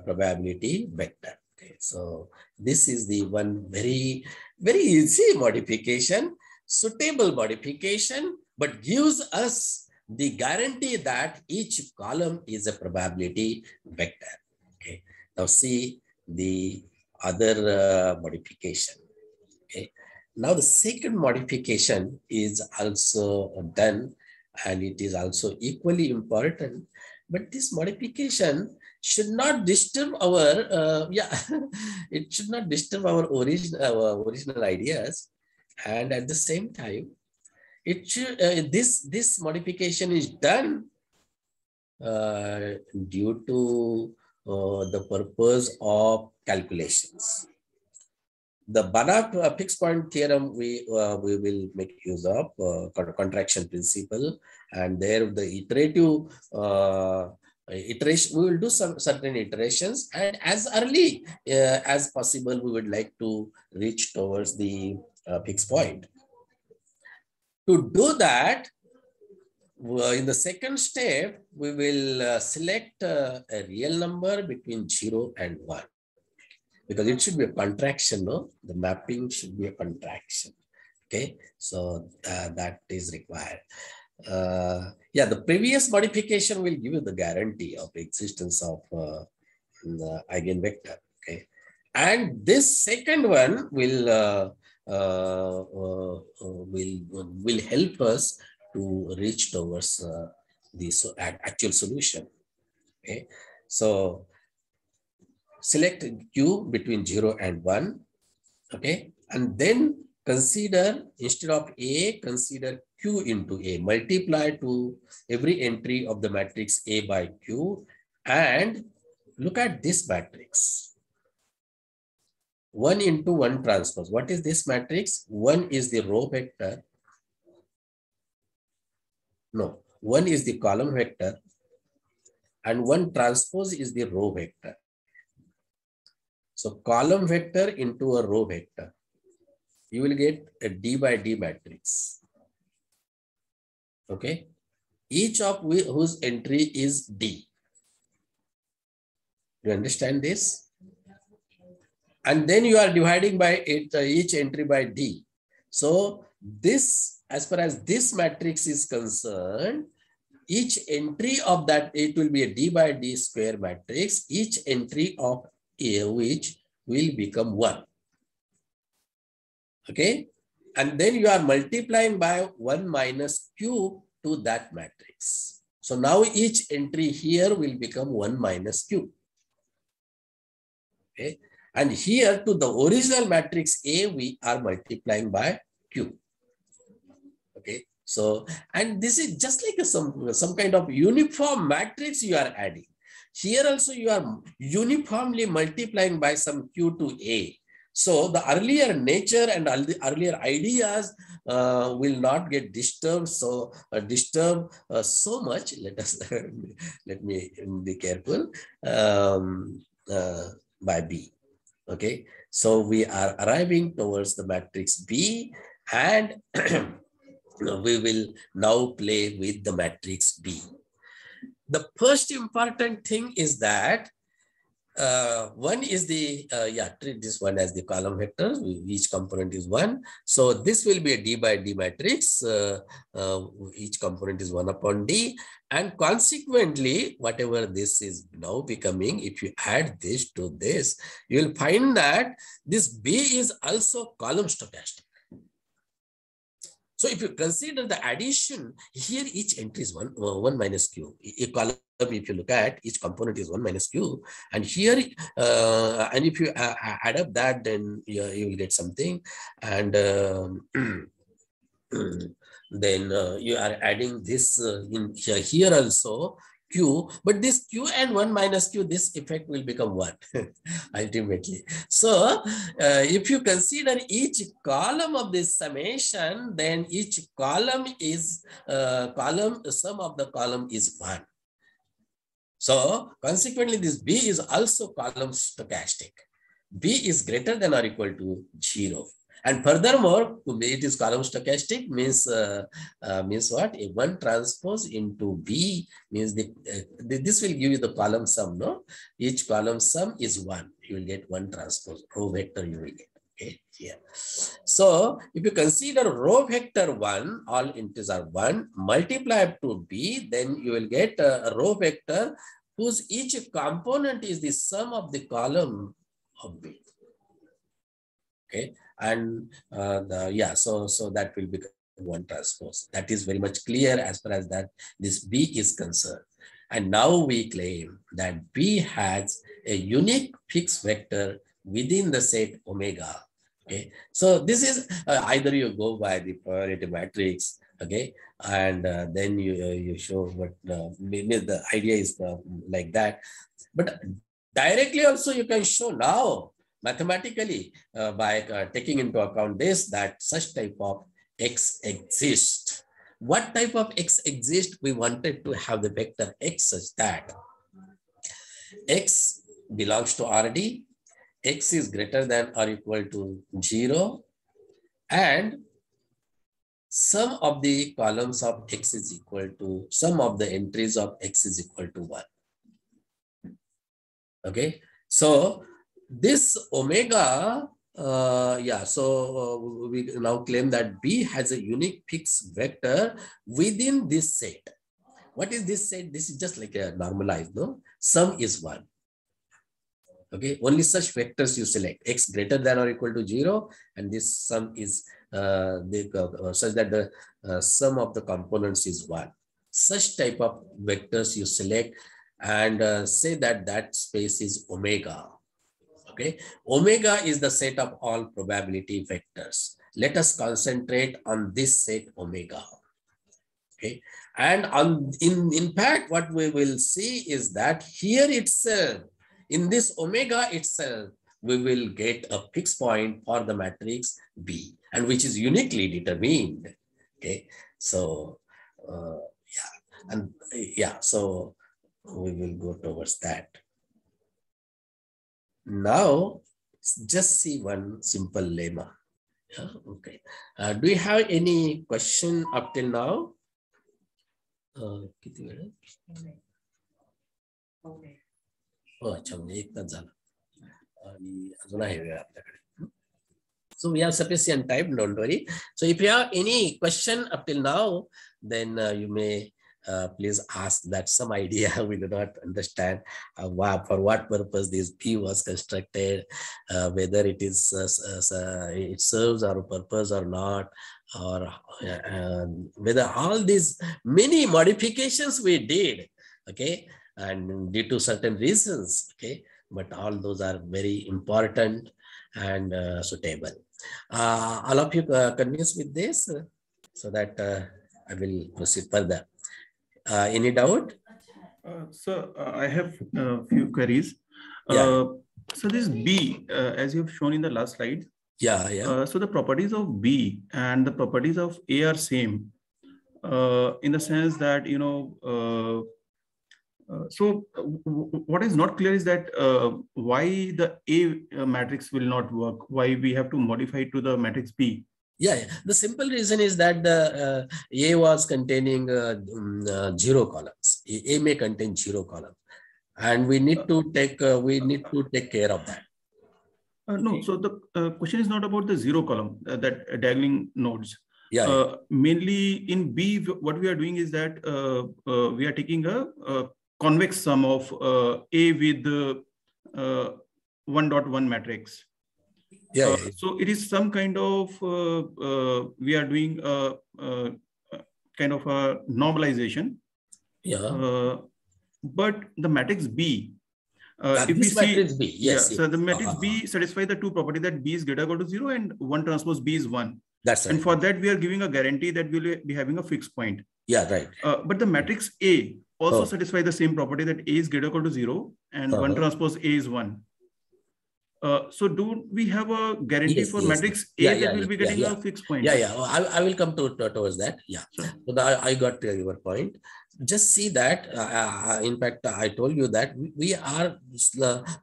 probability vector. Okay, so this is the one very easy modification, suitable modification, but gives us the guarantee that each column is a probability vector. Okay, now see the other modification. Okay, now the second modification is also done, and it is also equally important. But this modification should not disturb our it should not disturb our original ideas, and at the same time, it should this modification is done due to the purpose of calculations. The Banach fixed point theorem we will make use of contraction principle, and there the iterative iteration, we will do some certain iterations, and as early as possible we would like to reach towards the fixed point. To do that, in the second step, we will select a real number between 0 and 1. Because it should be a contraction, no? The mapping should be a contraction. Okay, so that is required. Yeah, the previous modification will give you the guarantee of the existence of the eigenvector. Okay, and this second one will help us to reach towards the actual solution. Okay, so select Q between 0 and 1. Okay, and then consider, instead of A, consider Q into A. Multiply to every entry of the matrix A by Q, and look at this matrix. 1 into 1 transpose. What is this matrix? 1 is the row vector. No, 1 is the column vector, and 1 transpose is the row vector. So column vector into a row vector, you will get a D by D matrix. Okay, each of whose entry is D. You understand this? And then you are dividing by it, each entry by D. So this, as far as this matrix is concerned, each entry of that, it will be a D by D square matrix. Each entry of A which will become 1. Okay, and then you are multiplying by 1 minus Q to that matrix. So now each entry here will become 1 minus q. Okay. And here to the original matrix A, we are multiplying by q. Okay. So, and this is just like some kind of uniform matrix you are adding. Here also you are uniformly multiplying by some q to A. So the earlier nature and the earlier ideas will not get disturbed. So so much. Let me be careful by B. Okay, so we are arriving towards the matrix B, and we will now play with the matrix B. The first important thing is that one is the, treat this one as the column vector. Each component is 1. So this will be a D by D matrix. Each component is 1 upon D. And consequently, whatever this is now becoming, if you add this to this, you will find that this B is also column stochastic. So if you consider the addition, here each entry is 1 minus q. A column, if you look at, each component is 1 minus q. And here, and if you add up that, then you will get something. And then you are adding this in here also, q, but this q and 1 minus q, this effect will become 1 ultimately. So if you consider each column of this summation, then each column is sum of the column is 1. So consequently, this B is also column stochastic. B is greater than or equal to 0. And furthermore, it is column stochastic means means what? A 1 transpose into B means this will give you the column sum, no? Each column sum is 1. You will get 1 transpose, row vector you will get. Okay, here. So if you consider row vector 1, all entries are 1, multiply up to B, then you will get a row vector whose each component is the sum of the column of B. Okay, and so that will become 1 transpose. That is very much clear as far as that this B is concerned. And now we claim that B has a unique fixed vector within the set omega. Okay, so this is either you go by the priority matrix, okay, and then you show what the idea is like that. But directly also you can show now mathematically by taking into account this, that such type of X exists. What type of X exists? We wanted to have the vector X such that X belongs to RD, X is greater than or equal to 0, and sum of the columns of X is equal to, sum of the entries of X is equal to 1. Okay, so this omega, we now claim that B has a unique fixed vector within this set. What is this set? This is just like a normalized, no? Sum is 1. Okay, only such vectors you select, X greater than or equal to 0, and this sum is such that the sum of the components is 1. Such type of vectors you select and say that that space is omega. Okay, omega is the set of all probability vectors. Let us concentrate on this set omega. Okay, and in fact, what we will see is that here itself, in this omega itself, we will get a fixed point for the matrix B, and which is uniquely determined. Okay, so so we will go towards that. Now, just see one simple lemma. Yeah, okay. Do you have any question up till now? So we have sufficient time, don't worry. So if you have any question up till now, then you may please ask. That some idea we do not understand for what purpose this P was constructed, whether it is it serves our purpose or not, or whether all these many modifications we did, okay, and due to certain reasons, okay, but all those are very important and suitable. All of you convinced with this, so that I will proceed further. Any doubt? So I have a few queries. Yeah. So this B, as you've shown in the last slide. Yeah, yeah. So the properties of B and the properties of A are same, in the sense that, you know, so what is not clear is that why the A matrix will not work, why we have to modify it to the matrix B. Yeah, yeah. The simple reason is that the A was containing 0 columns. A may contain 0 columns, and we need to take care of that. No, so the question is not about the 0 column, that diagonal nodes. Yeah, yeah. Mainly in B, what we are doing is that we are taking a convex sum of A with the 1.1 matrix. Yeah, yeah. So it is some kind of we are doing kind of a normalization. Yeah. But the matrix B, if we see matrix B, yes, yeah, so the matrix B satisfies the two properties that B is greater or equal to 0 and 1 transpose B is 1. That's right. And for that, we are giving a guarantee that we will be having a fixed point. Yeah, right. But the matrix A also satisfies the same property that A is greater or equal to 0 and 1 transpose A is 1. So do we have a guarantee for matrix A that will be getting a fixed point? Yeah, yeah. I will come towards that. Yeah. Sure. So I got your point. Just see that. In fact, I told you that we are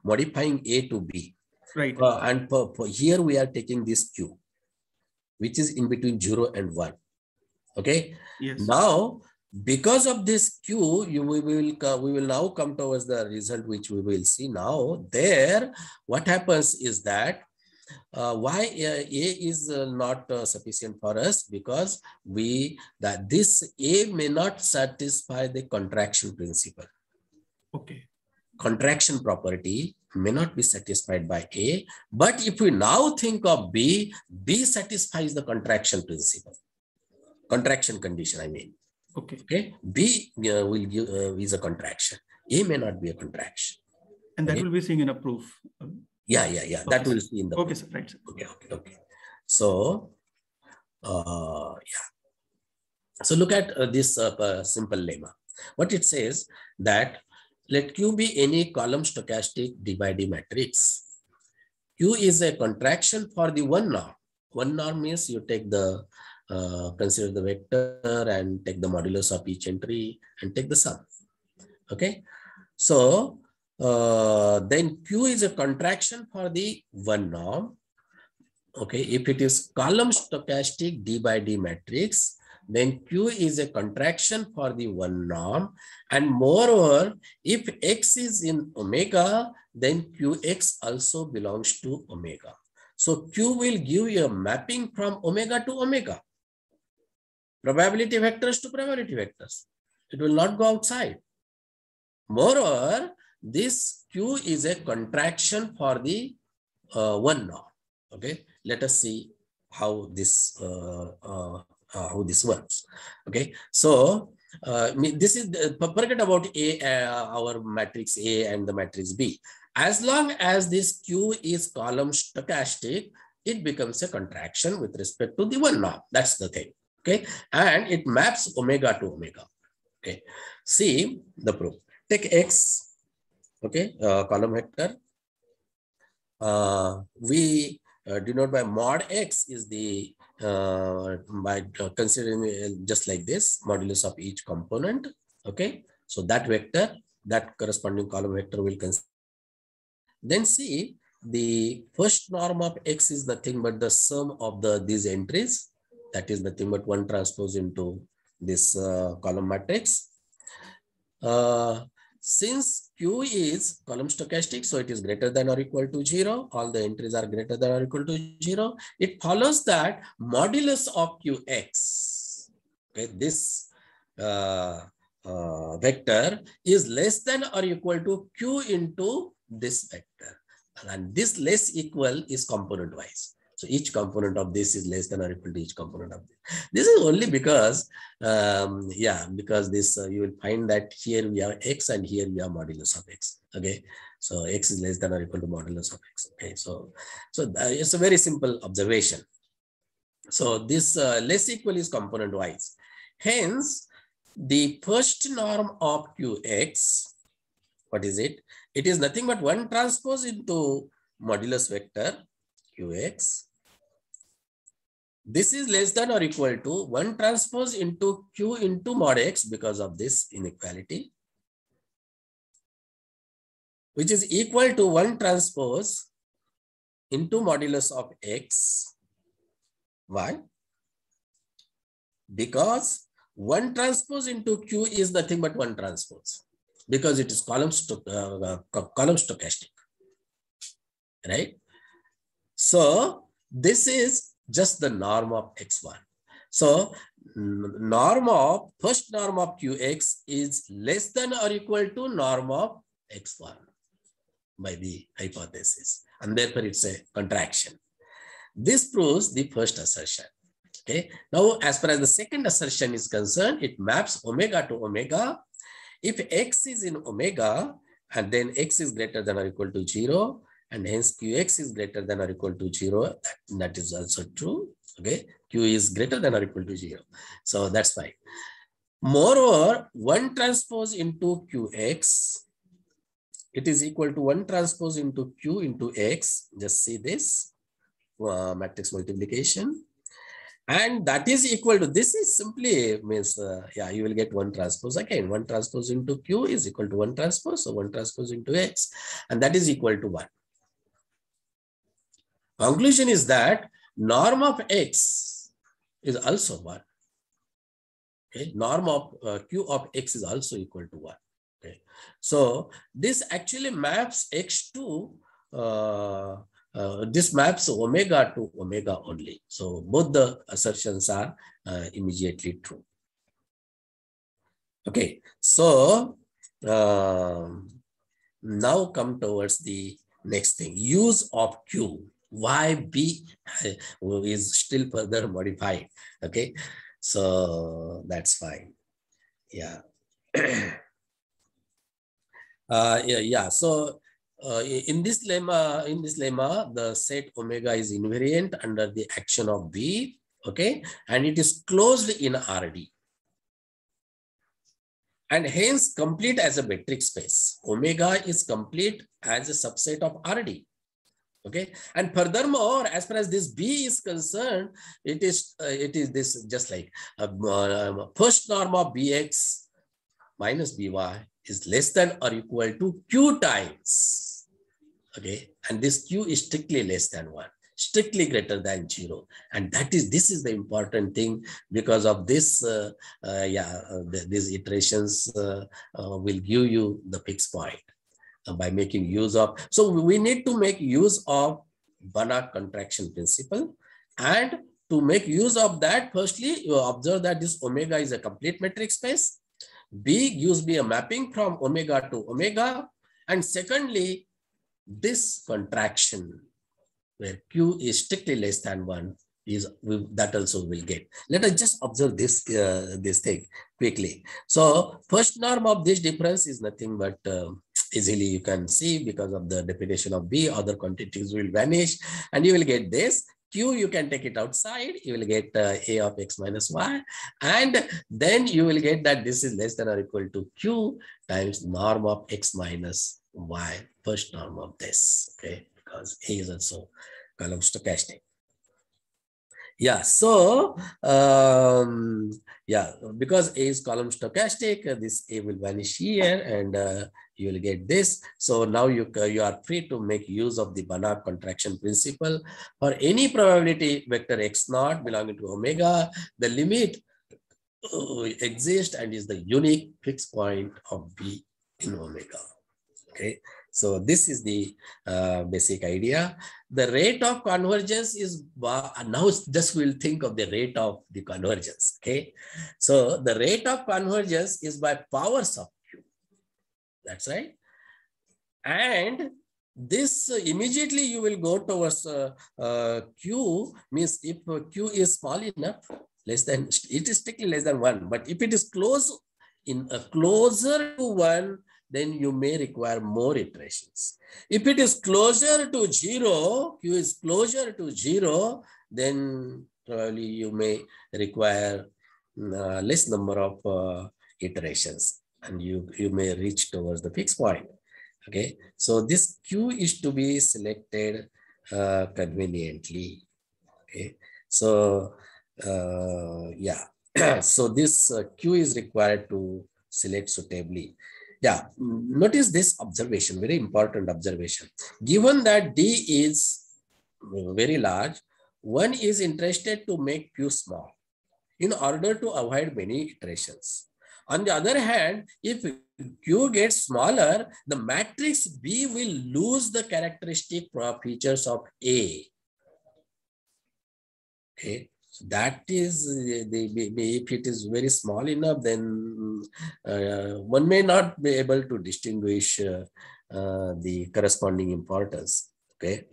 modifying A to B. Right. And for here we are taking this Q, which is in between 0 and 1. Okay. Yes. Now, because of this Q, we will now come towards the result which we will see now. There, what happens is that why A is not sufficient for us, because this A may not satisfy the contraction principle. Okay. Contraction property may not be satisfied by A, but if we now think of B, B satisfies the contraction principle. Contraction condition, I mean. Okay. Okay. B will give is a contraction. A may not be a contraction. And that will be seen in a proof. Yeah. Okay, that will see in the okay, proof. sir. Right, sir. Okay. So, yeah. So look at this simple lemma. What it says that let Q be any column stochastic D by D matrix. Q is a contraction for the one norm. One norm means you take the consider the vector and take the modulus of each entry and take the sum. Okay. So then Q is a contraction for the one norm. Okay. If it is column stochastic D by D matrix, then Q is a contraction for the one norm. And moreover, if X is in omega, then QX also belongs to omega. So Q will give you a mapping from omega to omega. Probability vectors to probability vectors. It will not go outside. Moreover, this Q is a contraction for the one norm. Okay, let us see how this works. Okay, so this is forget about our matrix A and the matrix B. As long as this Q is column stochastic, it becomes a contraction with respect to the one norm. That's the thing. Okay, and it maps omega to omega. Okay, see the proof. Take X. Okay, column vector. We denote by mod X is the by considering just like this modulus of each component. Okay, so that vector, that corresponding column vector will consider. Then see the first norm of X is nothing but the sum of these entries. That is nothing but 1 transpose into this column matrix. Since Q is column stochastic, so it is greater than or equal to 0. All the entries are greater than or equal to 0. It follows that modulus of QX, okay, this vector is less than or equal to Q into this vector. And this less equal is component wise. So each component of this is less than or equal to each component of this. This is only because, because this you will find that here we have x and here we have modulus of x. Okay, so x is less than or equal to modulus of x. Okay, so it's a very simple observation. So this less equal is component wise. Hence, the first norm of Qx, what is it? It is nothing but 1 transpose into modulus vector Qx. This is less than or equal to 1 transpose into Q into mod x because of this inequality, which is equal to 1 transpose into modulus of x. Why? Because 1 transpose into Q is nothing but 1 transpose because it is column stochastic, right? So this is just the norm of x1. So first norm of Qx is less than or equal to norm of x1 by the hypothesis, and therefore it's a contraction. This proves the first assertion. Okay. Now, as far as the second assertion is concerned, it maps omega to omega. If x is in omega, and then x is greater than or equal to 0, and hence Qx is greater than or equal to 0, that is also true. Okay, Q is greater than or equal to 0. So that's fine. Moreover, 1 transpose into Qx, it is equal to 1 transpose into Q into x. Just see this matrix multiplication. And that is equal to, this is simply means, you will get 1 transpose again. 1 transpose into Q is equal to 1 transpose. So 1 transpose into X, and that is equal to 1. Conclusion is that norm of X is also 1. Okay. Norm of Q of X is also equal to 1. Okay. So this actually maps X to this maps omega to omega only. So both the assertions are immediately true. Okay, so now come towards the next thing, use of Q. Why B is still further modified. Okay, so that's fine. Yeah. So in this lemma, the set omega is invariant under the action of B, okay, and it is closed in RD, and hence complete as a metric space. Omega is complete as a subset of RD, okay, and furthermore, as far as this B is concerned, it is this just like first norm of Bx minus By is less than or equal to Q times, okay, and this Q is strictly less than 1, strictly greater than 0, and this is the important thing, because of this these iterations will give you the fixed point by making use of. So we need to make use of Banach contraction principle, and to make use of that, firstly you observe that this omega is a complete metric space. B gives me a mapping from omega to omega, and secondly, this contraction where Q is strictly less than 1 is that also will get. Let us just observe this this thing quickly. So first norm of this difference is nothing but easily you can see, because of the definition of B, other quantities will vanish, and you will get this. Q, you can take it outside, you will get A of x minus y, and then you will get that this is less than or equal to Q times norm of x minus y, first norm of this, okay, because A is also column stochastic. Yeah, so because A is column stochastic, this A will vanish here, and you will get this. So now you are free to make use of the Banach contraction principle for any probability vector x naught belonging to omega. The limit exists and is the unique fixed point of B in omega. Okay, so this is the basic idea. The rate of convergence is, now just we'll think of the rate of the convergence. Okay, so the rate of convergence is by powers of Q. That's right. And this immediately you will go towards Q, means if Q is small enough, less than, it is strictly less than 1. But if it is closer to 1, then you may require more iterations. If it is closer to 0, Q is closer to 0, then probably you may require less number of iterations, and you may reach towards the fixed point. Okay, so this Q is to be selected conveniently. Okay, so yeah, so this Q is required to select suitably. Yeah, notice this observation, very important observation. Given that D is very large, one is interested to make Q small in order to avoid many iterations. On the other hand, if Q gets smaller, the matrix B will lose the characteristic features of A. Okay, so that is, if it is very small enough, then one may not be able to distinguish the corresponding importance. Okay,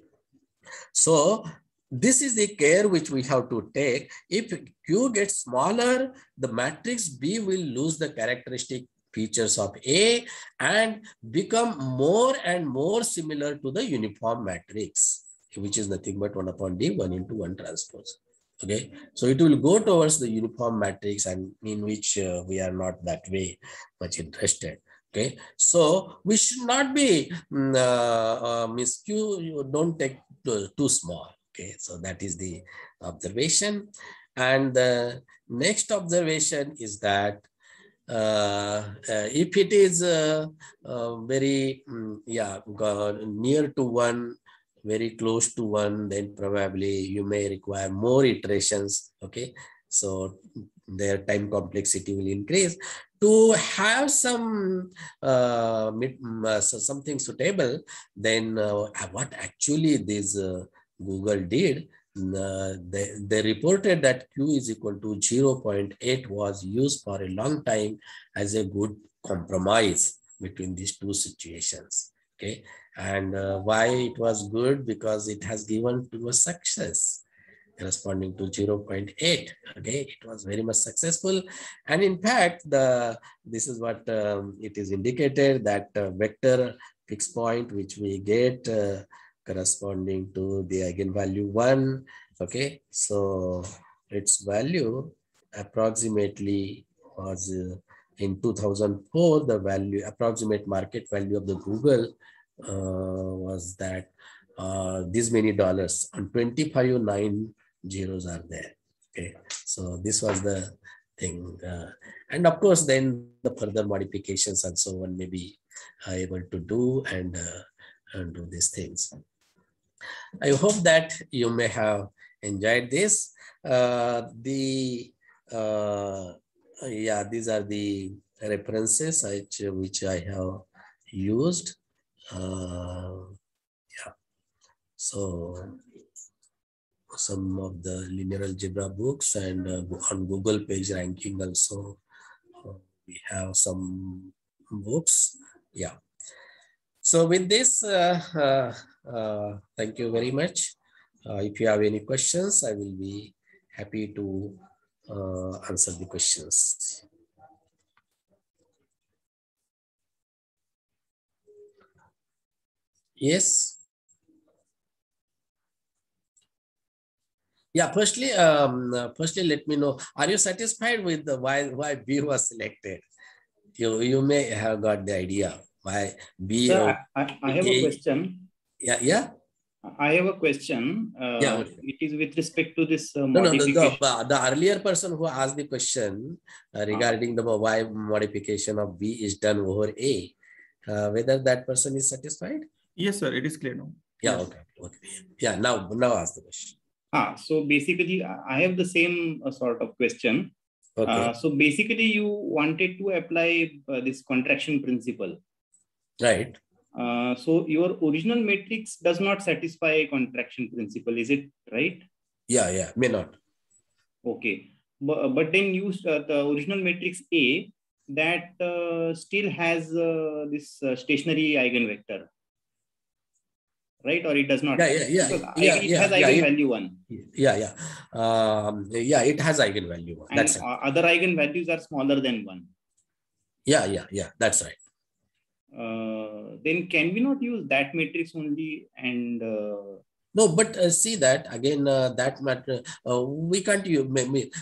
so this is the care which we have to take. If Q gets smaller, the matrix B will lose the characteristic features of A and become more and more similar to the uniform matrix, which is nothing but 1 upon D, 1 into 1 transpose. Okay, so it will go towards the uniform matrix, and in which we are not that way much interested. Okay, so we should not be miss Q, you don't take too small. Okay, so that is the observation. And the next observation is that if it is very near to 1, very close to 1, then probably you may require more iterations. Okay, so their time complexity will increase. To have some something suitable, then what actually this Google did, they reported that Q is equal to 0.8 was used for a long time as a good compromise between these two situations. Okay, and why it was good? Because it has given to a success corresponding to 0.8. Okay, it was very much successful, and in fact, this is what it is indicated, that vector fixed point which we get corresponding to the eigenvalue 1. Okay, so its value approximately was in 2004, the value, approximate market value of the Google was that this many dollars, and 25 9 zeros are there. Okay, so this was the thing, and of course then the further modifications and so on may be able to do and do these things. I hope that you may have enjoyed this. These are the references which I have used. So some of the linear algebra books, and on Google page ranking also we have some books. Yeah. So with this, thank you very much. If you have any questions, I will be happy to answer the questions. Yes. Yeah. Firstly, let me know. Are you satisfied with the why B was selected? You may have got the idea why B. Sir, I have a question. Yeah. I have a question. Okay. It is with respect to this modification. The earlier person who asked the question regarding the why modification of B is done over A, whether that person is satisfied? Yes, sir. It is clear now. Yeah. Yes. Okay. Yeah. Now ask the question. So basically, I have the same sort of question. Okay. So basically, you wanted to apply this contraction principle. Right. So your original matrix does not satisfy contraction principle, is it right? Yeah, may not. Okay, but then use the original matrix A that still has this stationary eigenvector. right? Or it does not? Yeah. It has eigenvalue 1. It has eigenvalue 1. And That's right. Other eigenvalues are smaller than 1. Yeah. That's right. Then can we not use that matrix only? And no, but see that again, that matter, we can't use,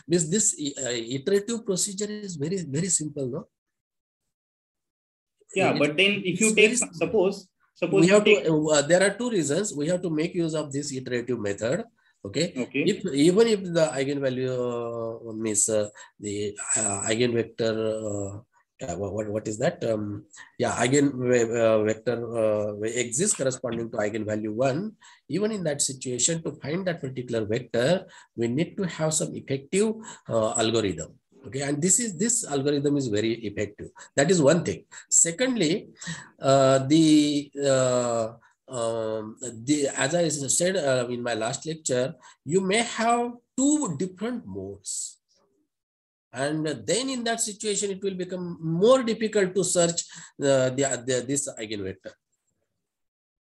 this iterative procedure is very, very simple, no? Yeah, but then if you take, suppose we have to, there are two reasons. We have to make use of this iterative method. Okay. Even if the eigenvalue means the eigenvector, what is that? Eigenvector exists corresponding to eigenvalue 1. Even in that situation, to find that particular vector, we need to have some effective algorithm. Okay, and this algorithm is very effective. That is one thing. Secondly, as I said in my last lecture, you may have two different modes. And then in that situation, it will become more difficult to search this eigenvector.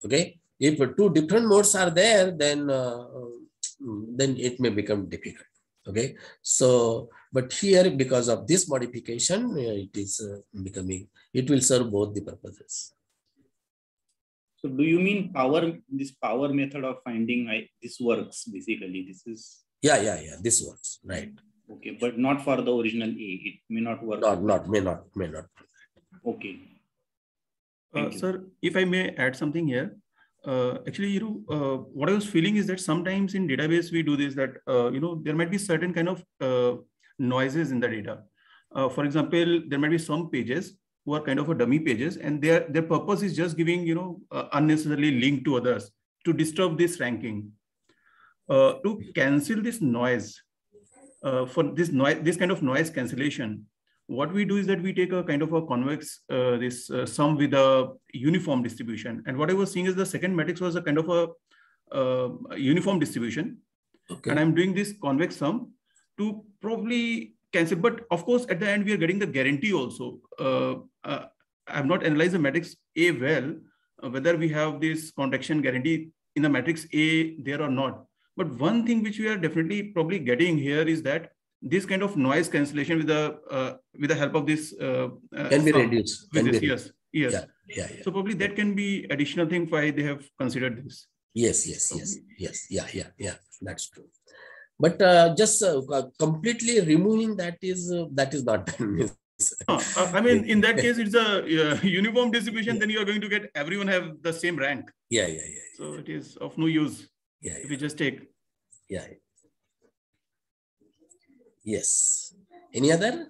Okay, if two different modes are there, then it may become difficult. Okay, so but here, because of this modification, it is becoming, it will serve both the purposes. So do you mean this power method of finding this works basically? This is this works, right? Okay, but not for the original A. It may not work. May not. Okay. Sir, if I may add something here. Actually, what I was feeling is that sometimes in database we do this, that there might be certain kind of noises in the data. For example, there might be some pages who are kind of a dummy pages, and their purpose is just giving unnecessarily link to others to disturb this ranking. To cancel this noise, for this kind of noise cancellation, what we do is that we take a kind of a convex sum with a uniform distribution. And what I was seeing is the second matrix was a kind of a uniform distribution. Okay. And I'm doing this convex sum to probably cancel. But of course, at the end, we are getting the guarantee also. I have not analyzed the matrix A well, whether we have this contraction guarantee in the matrix A there or not. But one thing which we are definitely probably getting here is that this kind of noise cancellation with the help of this can be reduced. Yes. Yeah. So probably that can be additional thing why they have considered this. Yes. Yeah. That's true. But just completely removing that is not done. I mean, in that case, it's a uniform distribution. Then you are going to get everyone have the same rank. Yeah. So it is of no use. If you just take. Yeah. Yes. Any other?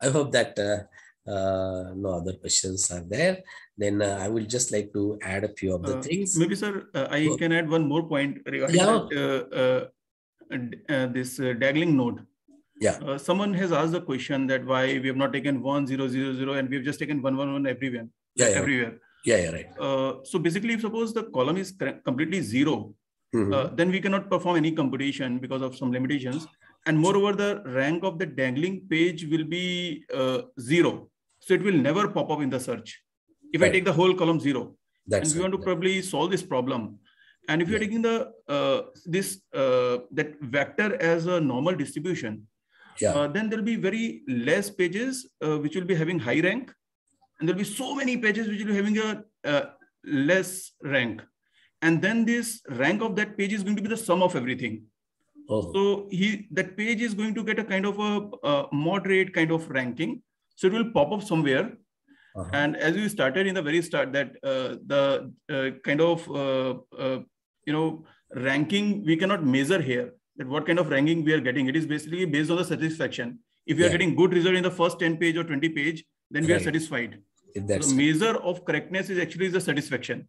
I hope that no other questions are there. Then I will just like to add a few of the things. Maybe, sir, I can add one more point regarding this Dagling node. Yeah. Someone has asked the question that why we have not taken 1, 0, 0, 0, and we have just taken 1, 1, 1 everywhere. Everywhere. Yeah, right. So basically, if suppose the column is completely 0, then we cannot perform any computation because of some limitations. And moreover, the rank of the dangling page will be 0. So it will never pop up in the search. If I take the whole column 0, and we want to probably solve this problem. And if you're taking the that vector as a normal distribution, then there'll be very less pages which will be having high rank, and there'll be so many pages which will be having a less rank. And then this rank of that page is going to be the sum of everything. So that page is going to get a kind of a moderate kind of ranking. So it will pop up somewhere. And as we started in the very start, that the kind of ranking we cannot measure here. That what kind of ranking we are getting. It is basically based on the satisfaction. If we are getting good result in the first 10 page or 20 page, then we are satisfied. So the measure of correctness is actually the satisfaction.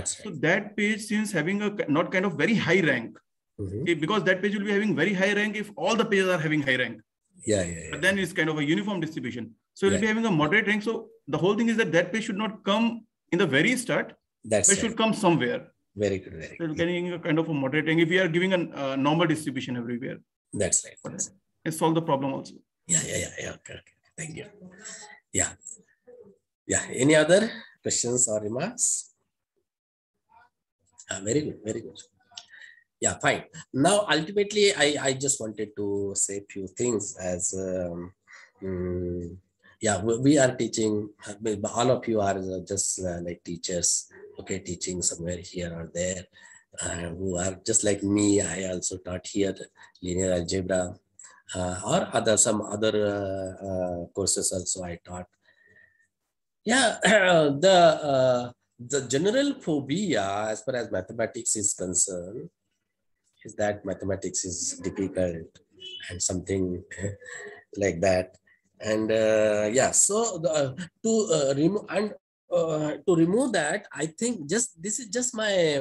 So that page, since having a not kind of very high rank, because that page will be having very high rank if all the pages are having high rank. But then it's kind of a uniform distribution. So it will be having a moderate rank. So the whole thing is that page should not come in the very start. It should come somewhere. Very good. Very good. So getting a kind of a moderate rank if we are giving a normal distribution everywhere. That's right. solve the problem also. Yeah. Okay. Thank you. Yeah. Any other questions or remarks? Very good. Very good. Yeah, fine. Now, ultimately, I just wanted to say a few things as, we are teaching, all of you are just like teachers, okay, teaching somewhere here or there, who are just like me. I also taught here linear algebra, or some other courses also I taught. Yeah, the general phobia as far as mathematics is concerned is that mathematics is difficult and something like that. And to remove that, I think this is just my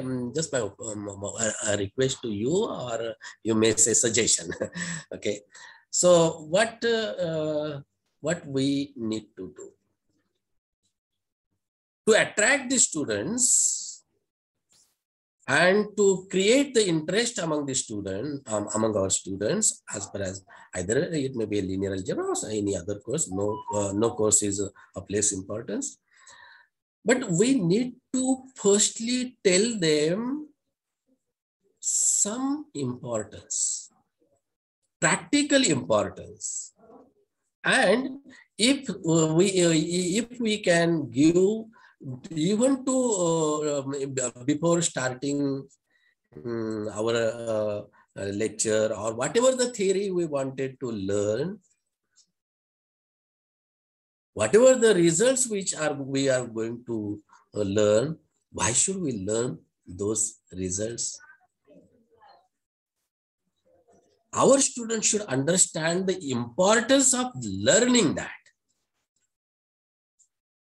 request to you, or you may say suggestion. Okay, so what we need to do to attract the students and to create the interest among the among our students, as far as either it may be a linear algebra or any other course. No course is of less importance. But we need to firstly tell them some importance, practical importance. And if we can give, even to before starting our lecture or whatever the theory we wanted to learn, whatever the results which we are going to learn, why should we learn those results? Our students should understand the importance of learning that.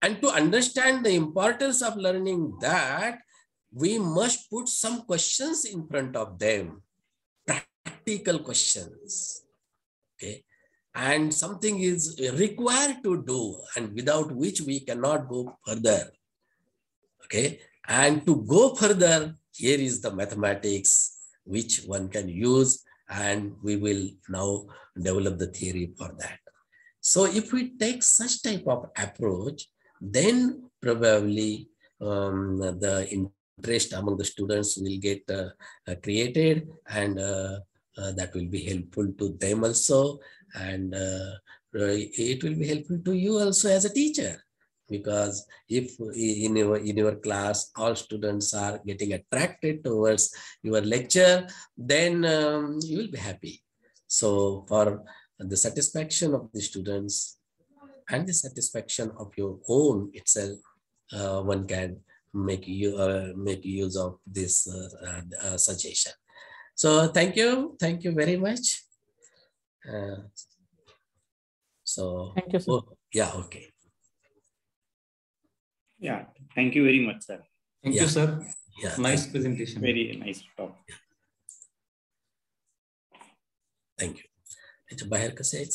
And to understand the importance of learning that, we must put some questions in front of them, practical questions. Okay. And something is required to do, and without which we cannot go further. Okay. And to go further, here is the mathematics which one can use, and we will now develop the theory for that. So if we take such type of approach, then probably the interest among the students will get created, and that will be helpful to them also, and it will be helpful to you also as a teacher, because if in your class all students are getting attracted towards your lecture, then you will be happy. So for the satisfaction of the students and the satisfaction of your own itself, one can make use of this suggestion. So thank you very much. Thank you, sir. Yeah, okay. Yeah, thank you very much, sir. Thank you, sir. Yeah, Nice presentation. Very nice talk. Thank you. It's a Bahar ka sir.